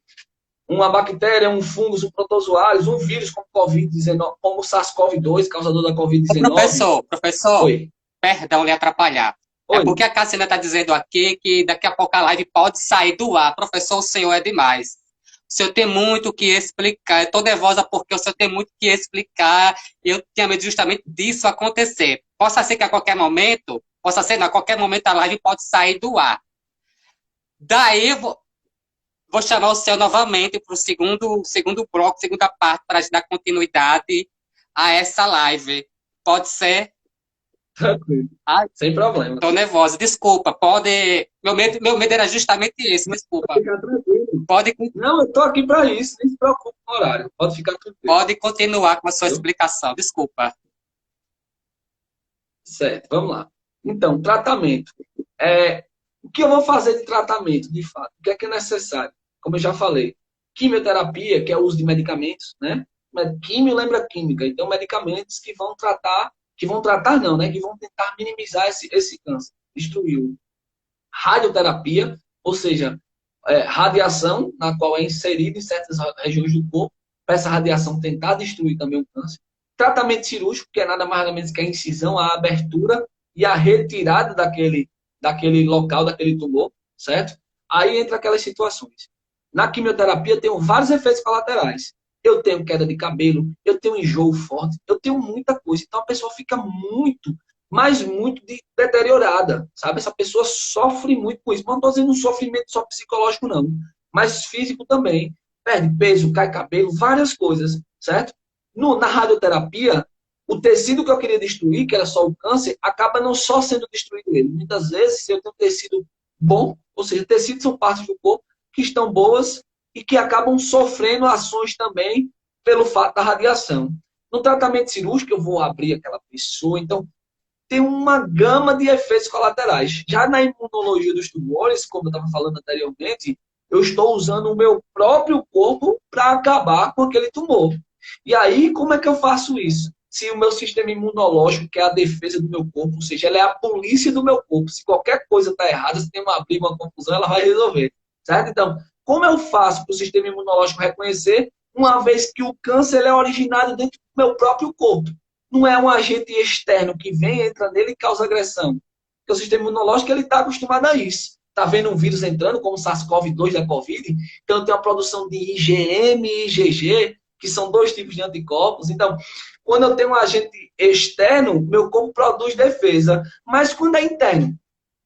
uma bactéria, um fungo, um protozoário, um vírus como Covid-19, como o SARS-CoV-2, causador da Covid-19. Professor, Oi. Perdão lhe atrapalhar. Oi. É porque a Cassina está dizendo aqui que daqui a pouco a live pode sair do ar. Professor, o senhor é demais. O senhor tem muito o que explicar. Eu estou nervosa porque o senhor tem muito o que explicar. Eu tinha medo justamente disso acontecer. Possa ser que a qualquer momento a live pode sair do ar. Daí eu vou chamar o senhor novamente para o segundo bloco, segunda parte, para dar continuidade a essa live. Pode ser? Tranquilo. Sem problema. Estou nervosa, desculpa. Pode. Meu medo era justamente esse, desculpa. Pode ficar tranquilo. Não, eu estou aqui para isso, nem se preocupe com o horário. Pode ficar tranquilo. Pode continuar com a sua explicação, desculpa. Certo, vamos lá. Então, tratamento. O que eu vou fazer de tratamento, de fato? O que é necessário? Como eu já falei, quimioterapia, que é o uso de medicamentos, né? Químio lembra química, então medicamentos que vão tratar não, né? Que vão tentar minimizar esse câncer, destruí-lo. Radioterapia, ou seja, radiação, na qual é inserida em certas regiões do corpo, para essa radiação tentar destruir também o câncer. Tratamento cirúrgico, que é nada mais nada menos que a incisão, a abertura e a retirada daquele local, daquele tumor, certo? Aí entra aquelas situações. Na quimioterapia, eu tenho vários efeitos colaterais. Eu tenho queda de cabelo, eu tenho enjoo forte, eu tenho muita coisa. Então, a pessoa fica muito, mas muito deteriorada, sabe? Essa pessoa sofre muito com isso. Não estou dizendo um sofrimento só psicológico, não, mas físico também. Perde peso, cai cabelo, várias coisas, certo? Na radioterapia, o tecido que eu queria destruir, que era só o câncer, acaba não só sendo destruído ele. Muitas vezes, se eu tenho um tecido bom, ou seja, tecidos são partes do corpo que estão boas e que acabam sofrendo ações também pelo fato da radiação. No tratamento cirúrgico, eu vou abrir aquela pessoa, então tem uma gama de efeitos colaterais. Já na imunologia dos tumores, como eu estava falando anteriormente, eu estou usando o meu próprio corpo para acabar com aquele tumor. E aí, como é que eu faço isso? Se o meu sistema imunológico, que é a defesa do meu corpo, ou seja, ela é a polícia do meu corpo. Se qualquer coisa está errada, se tem uma briga, uma confusão, ela vai resolver. Certo? Então, como eu faço para o sistema imunológico reconhecer, uma vez que o câncer é originado dentro do meu próprio corpo? Não é um agente externo que vem, entra nele e causa agressão. Porque o sistema imunológico ele está acostumado a isso. Está vendo um vírus entrando, como o SARS-CoV-2 da Covid, então tem uma produção de IgM e IgG, que são dois tipos de anticorpos. Então, quando eu tenho um agente externo, meu corpo produz defesa. Mas quando é interno,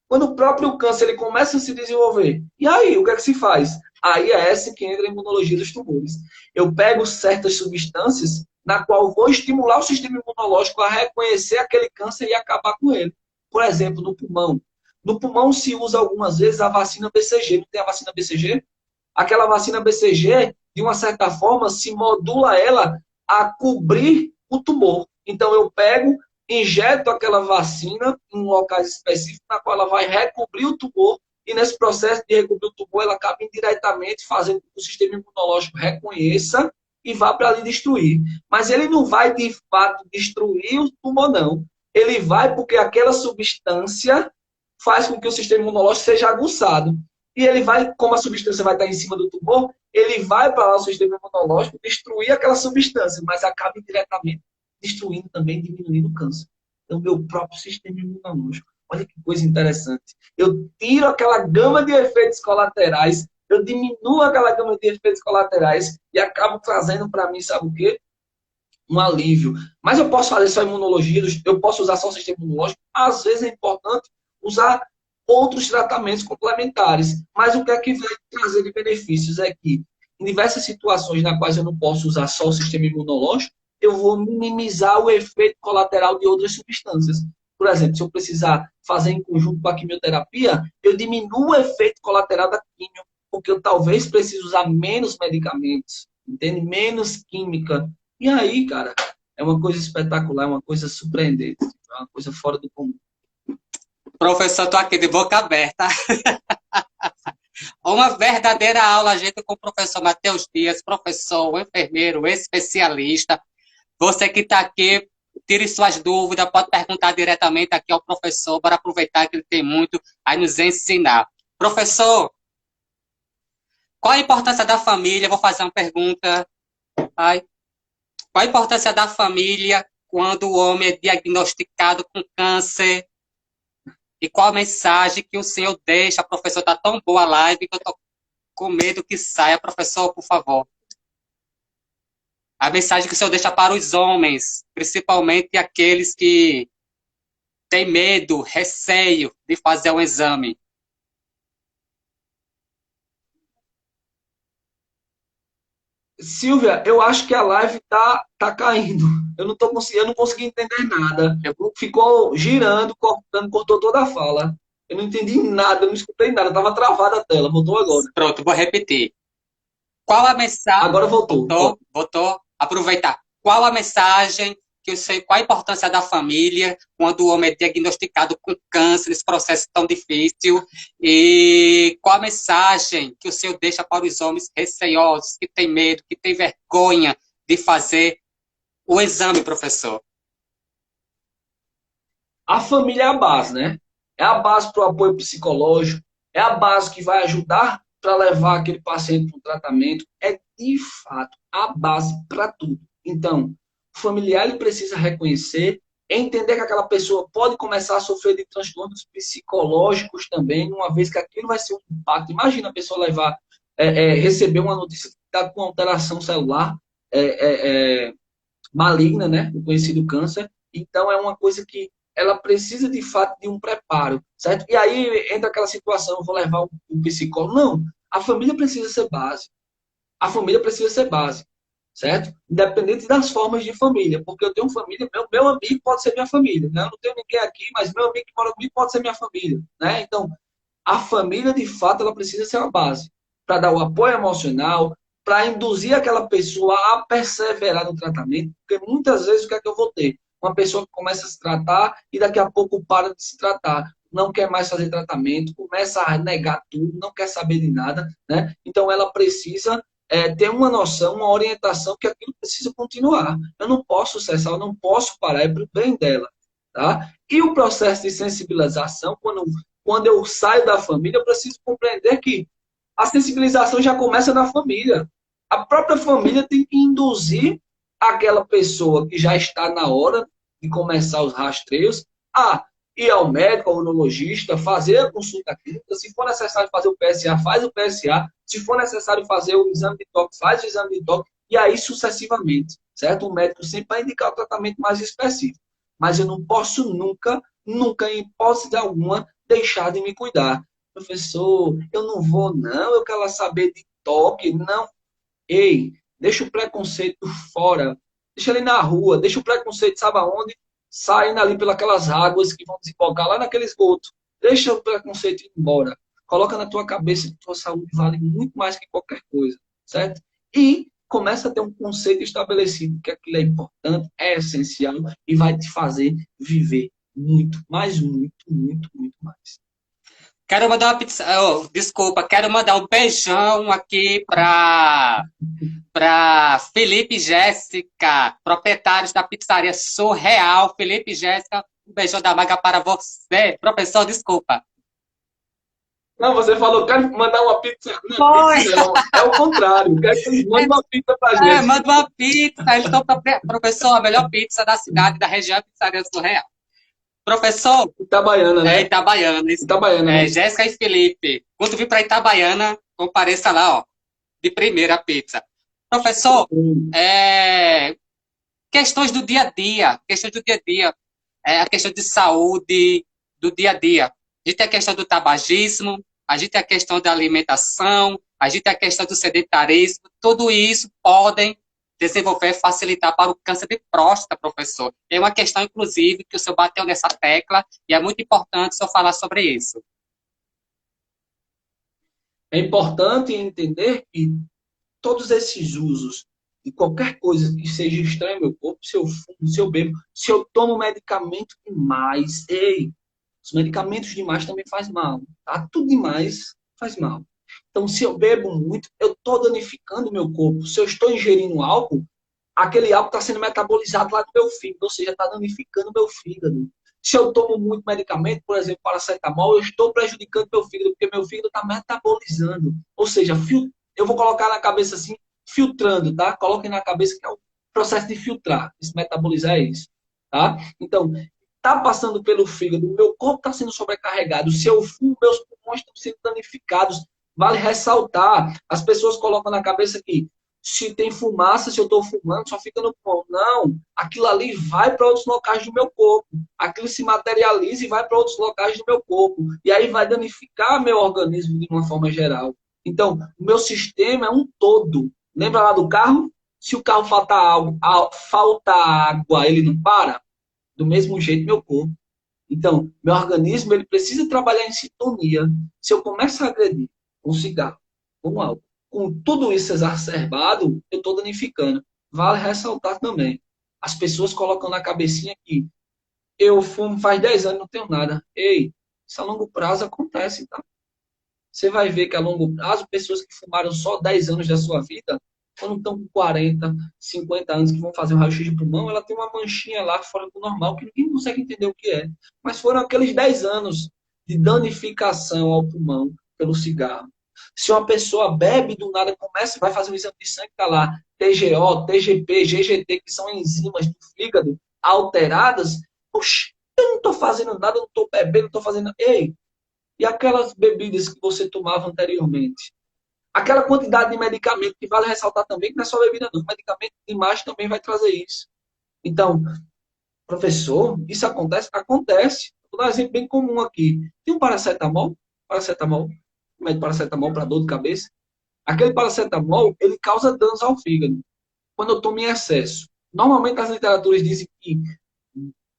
quando o próprio câncer ele começa a se desenvolver, e aí, o que é que se faz? Aí é essa que entra a imunologia dos tumores. Eu pego certas substâncias na qual vou estimular o sistema imunológico a reconhecer aquele câncer e acabar com ele. Por exemplo, no pulmão. No pulmão se usa algumas vezes a vacina BCG. Não tem a vacina BCG? Aquela vacina BCG, de uma certa forma, se modula ela a cobrir o tumor. Então, eu pego, injeto aquela vacina em locais específicos, na qual ela vai recobrir o tumor, e nesse processo de recobrir o tumor, ela acaba indiretamente fazendo com que o sistema imunológico reconheça e vá para ali destruir. Mas ele não vai, de fato, destruir o tumor, não. Ele vai porque aquela substância faz com que o sistema imunológico seja aguçado. E ele vai, como a substância vai estar em cima do tumor, ele vai para lá o sistema imunológico destruir aquela substância, mas acaba indiretamente destruindo também, diminuindo o câncer. Então, meu próprio sistema imunológico. Olha que coisa interessante. Eu tiro aquela gama de efeitos colaterais, eu diminuo aquela gama de efeitos colaterais e acabo trazendo para mim, sabe o quê? Um alívio. Mas eu posso fazer só imunologia, eu posso usar só o sistema imunológico. Às vezes é importante usar outros tratamentos complementares. Mas o que é que vai trazer de benefícios é que, em diversas situações nas quais eu não posso usar só o sistema imunológico, eu vou minimizar o efeito colateral de outras substâncias. Por exemplo, se eu precisar fazer em conjunto com a quimioterapia, eu diminuo o efeito colateral da quimio, porque eu talvez precise usar menos medicamentos, entende? Menos química. E aí, cara, é uma coisa espetacular, é uma coisa surpreendente, é uma coisa fora do comum. Professor, tô aqui de boca aberta. Uma verdadeira aula, a gente com o professor Matheus Dias, professor, enfermeiro, especialista. Você que está aqui, tire suas dúvidas, pode perguntar diretamente aqui ao professor, para aproveitar que ele tem muito a nos ensinar. Professor, qual a importância da família? Vou fazer uma pergunta. Ai. Qual a importância da família quando o homem é diagnosticado com câncer? E qual a mensagem que o senhor deixa? Professor, está tão boa a live que eu estou com medo que saia. Professor, por favor. A mensagem que o senhor deixa para os homens, principalmente aqueles que têm medo, receio de fazer um exame. Silvia, eu acho que a live tá caindo. Eu não consegui entender nada. Ficou girando, cortando, cortou toda a fala. Eu não entendi nada, eu não escutei nada. Tava travada a tela. Voltou agora. Pronto, vou repetir. Qual a mensagem... Agora voltou. Voltou. Aproveitar. Qual a mensagem qual a importância da família quando o homem é diagnosticado com câncer, nesse processo tão difícil? E qual a mensagem que o senhor deixa para os homens receiosos, que têm medo, que têm vergonha de fazer o exame, professor? A família é a base, né? É a base para o apoio psicológico, é a base que vai ajudar para levar aquele paciente para o tratamento. É, de fato, a base para tudo. Então, o familiar ele precisa reconhecer, entender que aquela pessoa pode começar a sofrer de transtornos psicológicos também, uma vez que aquilo vai ser um impacto. Imagina a pessoa levar recebeu uma notícia que está com alteração celular maligna, né? O conhecido câncer. Então, é uma coisa que ela precisa, de fato, de um preparo, certo? E aí entra aquela situação, eu vou levar o psicólogo. Não, a família precisa ser base. A família precisa ser base, certo? Independente das formas de família, porque eu tenho família, meu amigo pode ser minha família, né? Eu não tenho ninguém aqui, mas meu amigo que mora comigo pode ser minha família, né? Então, a família, de fato, ela precisa ser uma base para dar o apoio emocional, para induzir aquela pessoa a perseverar no tratamento, porque muitas vezes o que é que eu vou ter? Uma pessoa que começa a se tratar e daqui a pouco para de se tratar, não quer mais fazer tratamento, começa a negar tudo, não quer saber de nada, né? Então ela precisa ter uma noção, uma orientação que aquilo precisa continuar. Eu não posso cessar, eu não posso parar, é para o bem dela. Tá? E o processo de sensibilização, quando eu saio da família, eu preciso compreender que a sensibilização já começa na família. A própria família tem que induzir aquela pessoa que já está na hora de começar os rastreios a ir ao médico, ao urologista, fazer a consulta clínica. Se for necessário fazer o PSA, faz o PSA. Se for necessário fazer o exame de toque, faz o exame de toque. E aí sucessivamente, certo? O médico sempre vai indicar o tratamento mais específico. Mas eu não posso nunca, nunca, em hipótese alguma, deixar de me cuidar. Professor, eu não vou, não, eu quero saber de toque, não. Ei, deixa o preconceito fora. Deixa ele na rua, deixa o preconceito, sabe aonde? Saindo ali pelas águas que vão desembocar lá naquele esgoto. Deixa o preconceito ir embora. Coloca na tua cabeça que tua saúde vale muito mais que qualquer coisa, certo? E começa a ter um conceito estabelecido que aquilo é importante, é essencial e vai te fazer viver muito, mas muito, muito, muito mais. Quero mandar uma pizza. Oh, desculpa, quero mandar um beijão aqui para Felipe e Jéssica, proprietários da pizzaria Surreal. Felipe e Jéssica, um beijão da maga para você. Professor, desculpa. Não, você falou, quero mandar uma pizza. Não, Foi. pizza não. É o contrário. Quero que eles mandem uma pizza pra gente. Manda uma pizza. Ele falou, professor, a melhor pizza da cidade, da região, é a pizzaria Surreal. Professor, Itabaiana, né? Itabaiana. Itabaiana, né? Jéssica e Felipe, quando vir para Itabaiana, compareça lá, ó, de primeira pizza. Professor, é, questões do dia a dia, a questão de saúde do dia a dia. A gente tem a questão do tabagismo, a gente tem a questão da alimentação, a gente tem a questão do sedentarismo, tudo isso podem desenvolver e facilitar para o câncer de próstata, professor. É uma questão, inclusive, que o senhor bateu nessa tecla e é muito importante o senhor falar sobre isso. É importante entender que todos esses usos de qualquer coisa que seja estranha ao meu corpo, se eu fumo, se eu bebo, se eu tomo medicamento demais, ei, os medicamentos demais também faz mal, tá? Tudo demais faz mal. Então, se eu bebo muito, eu estou danificando o meu corpo. Se eu estou ingerindo álcool, aquele álcool está sendo metabolizado lá no meu fígado, ou seja, está danificando o meu fígado. Se eu tomo muito medicamento, por exemplo, paracetamol, eu estou prejudicando meu fígado, porque meu fígado está metabolizando. Ou seja, eu vou colocar na cabeça assim, filtrando, tá? Coloquem na cabeça que é o processo de filtrar. Esse metabolizar é isso, tá? Então, está passando pelo fígado, o meu corpo está sendo sobrecarregado. Se eu fumo, meus pulmões estão sendo danificados. Vale ressaltar, as pessoas colocam na cabeça que se tem fumaça, se eu estou fumando, só fica no pulmão. Não, aquilo ali vai para outros locais do meu corpo. Aquilo se materializa e vai para outros locais do meu corpo. E aí vai danificar meu organismo de uma forma geral. Então, o meu sistema é um todo. Lembra lá do carro? Se o carro falta água, ele não para? Do mesmo jeito, meu corpo. Então, meu organismo ele precisa trabalhar em sintonia. Se eu começo a agredir com cigarro, com álcool, com tudo isso exacerbado, eu estou danificando. Vale ressaltar também. As pessoas colocam na cabecinha que eu fumo faz 10 anos e não tenho nada. Ei, isso a longo prazo acontece, tá? Você vai ver que a longo prazo, pessoas que fumaram só 10 anos da sua vida, quando estão com 40, 50 anos, que vão fazer um raio-x de pulmão, ela tem uma manchinha lá fora do normal, que ninguém consegue entender o que é. Mas foram aqueles 10 anos de danificação ao pulmão pelo cigarro. Se uma pessoa bebe do nada, começa, vai fazer um exame de sangue, está lá, TGO, TGP, GGT, que são enzimas do fígado alteradas, oxe, eu não estou fazendo nada, eu não estou bebendo, não estou fazendo. Ei, e aquelas bebidas que você tomava anteriormente? Aquela quantidade de medicamento, que vale ressaltar também que não é só bebida, não. Medicamento demais também vai trazer isso. Então, professor, isso acontece? Acontece. Vou dar um exemplo bem comum aqui. Tem um paracetamol, remédio paracetamol para dor de cabeça. Aquele paracetamol, ele causa danos ao fígado quando eu tomo em excesso. Normalmente as literaturas dizem que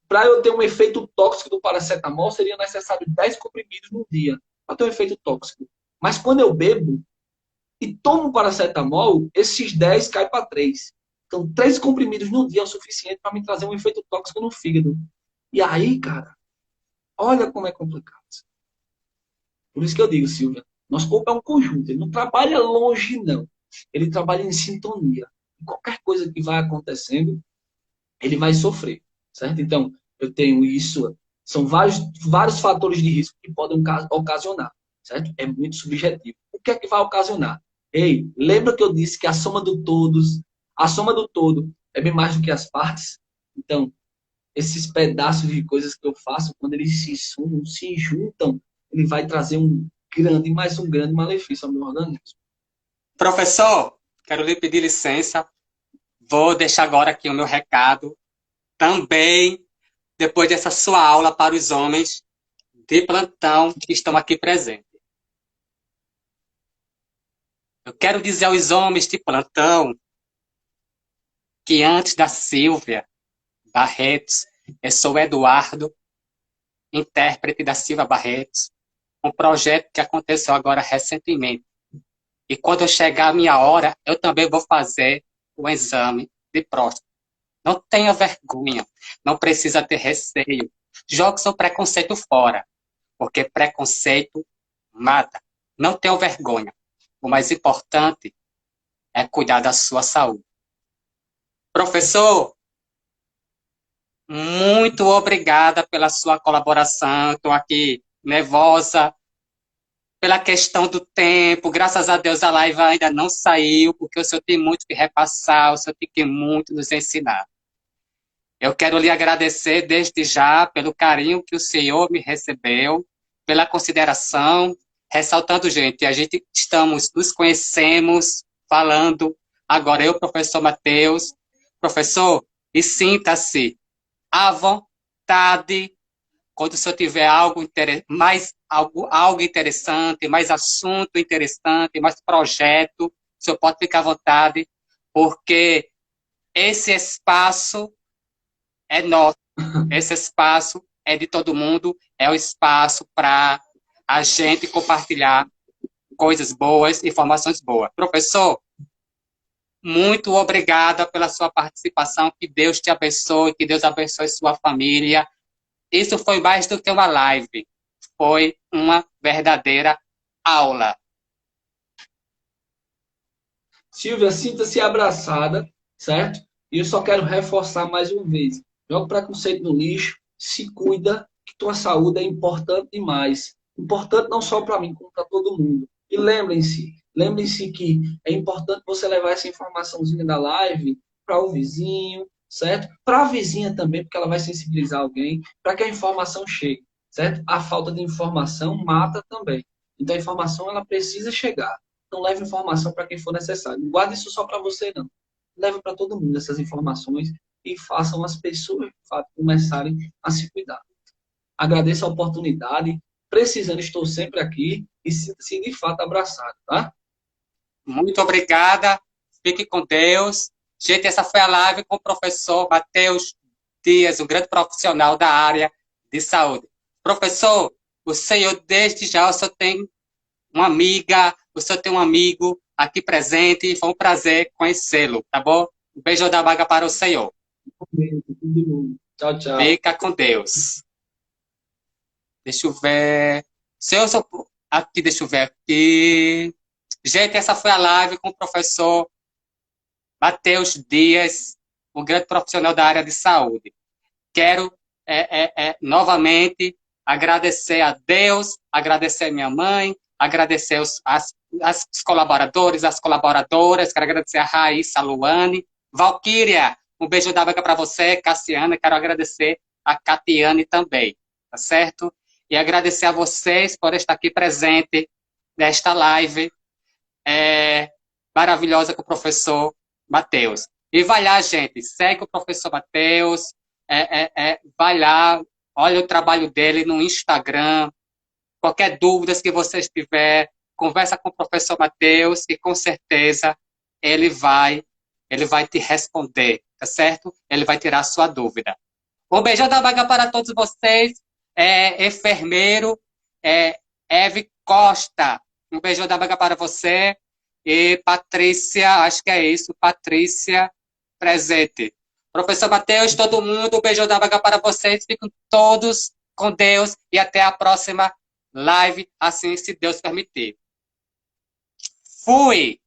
para eu ter um efeito tóxico do paracetamol, seria necessário 10 comprimidos no dia para ter um efeito tóxico. Mas quando eu bebo e tomo paracetamol, esses 10 caem para 3. Então, 3 comprimidos no dia é o suficiente para me trazer um efeito tóxico no fígado. E aí, cara, olha como é complicado. Por isso que eu digo, Silvia, nosso corpo é um conjunto. Ele não trabalha longe, não. Ele trabalha em sintonia. Qualquer coisa que vai acontecendo, ele vai sofrer, certo? Então, eu tenho isso, são vários fatores de risco que podem ocasionar, certo? É muito subjetivo. O que é que vai ocasionar? Ei, lembra que eu disse que a soma do todo é bem mais do que as partes? Então, esses pedaços de coisas que eu faço, quando eles se sumam, se juntam, ele vai trazer mais um grande malefício ao meu organismo. Professor, quero lhe pedir licença. Vou deixar agora aqui o meu recado. Também, depois dessa sua aula para os homens de plantão que estão aqui presentes. Eu quero dizer aos homens de plantão que antes da Silvia Barretos, eu sou Eduardo, intérprete da Silvia Barretos, um projeto que aconteceu agora recentemente. E quando eu chegar a minha hora, eu também vou fazer o exame de próstata. Não tenha vergonha, não precisa ter receio. Jogue seu preconceito fora, porque preconceito mata. Não tenha vergonha. O mais importante é cuidar da sua saúde. Professor, muito obrigada pela sua colaboração. Estou aqui nervosa pela questão do tempo. Graças a Deus a live ainda não saiu, porque o senhor tem muito que repassar, o senhor tem muito nos ensinar. Eu quero lhe agradecer desde já pelo carinho que o senhor me recebeu, pela consideração, ressaltando, gente, a gente nos conhecemos, falando, agora eu, professor Matheus, professor, e sinta-se à vontade quando o senhor tiver algo interessante, mais assunto interessante, mais projeto, o senhor pode ficar à vontade, porque esse espaço é nosso, esse espaço é de todo mundo, é o espaço para a gente compartilhar coisas boas, informações boas. Professor, muito obrigada pela sua participação, que Deus te abençoe, que Deus abençoe sua família. Isso foi mais do que uma live, foi uma verdadeira aula. Silvia, sinta-se abraçada, certo? E eu só quero reforçar mais uma vez. Joga o preconceito no lixo, se cuida, que tua saúde é importante demais. Importante não só para mim, como para todo mundo. E lembrem-se que é importante você levar essa informaçãozinha da live para o vizinho, certo? Para a vizinha também, porque ela vai sensibilizar alguém, para que a informação chegue, certo? A falta de informação mata também. Então a informação ela precisa chegar. Então leve informação para quem for necessário. Não guarde isso só para você, não. Leve para todo mundo essas informações e façam as pessoas, de fato, começarem a se cuidar. Agradeço a oportunidade. Precisando, estou sempre aqui e sinta-se de fato abraçado, tá? Muito obrigada. Fique com Deus. Gente, essa foi a live com o professor Matheus Dias, um grande profissional da área de saúde. Professor, o senhor, desde já, o senhor tem uma amiga, o senhor tem um amigo aqui presente e foi um prazer conhecê-lo, tá bom? Um beijo da vaga para o senhor. Tchau, tchau. Fica com Deus. Deixa eu ver. Senhor, aqui, deixa eu ver aqui. Gente, essa foi a live com o professor Matheus Dias, um grande profissional da área de saúde. Quero novamente agradecer a Deus, agradecer a minha mãe, agradecer os colaboradores, as colaboradoras, quero agradecer a Raíssa, a Luane, Valquíria, um beijo da boca para você, Cassiana, quero agradecer a Catiane também, tá certo? E agradecer a vocês por estar aqui presente nesta live. maravilhosa com o professor Matheus. E vai lá, gente, segue o professor Matheus, vai lá, olha o trabalho dele no Instagram, qualquer dúvida que vocês tiver, conversa com o professor Matheus e com certeza ele vai, ele vai te responder, tá certo? Ele vai tirar a sua dúvida. Um beijão da Maga para todos vocês, enfermeiro, Eve Costa, um beijão da Maga para você, e Patrícia, acho que é isso, Patrícia presente. Professor Matheus, todo mundo, um beijão da Maga para vocês, fiquem todos com Deus e até a próxima live, assim se Deus permitir. Fui!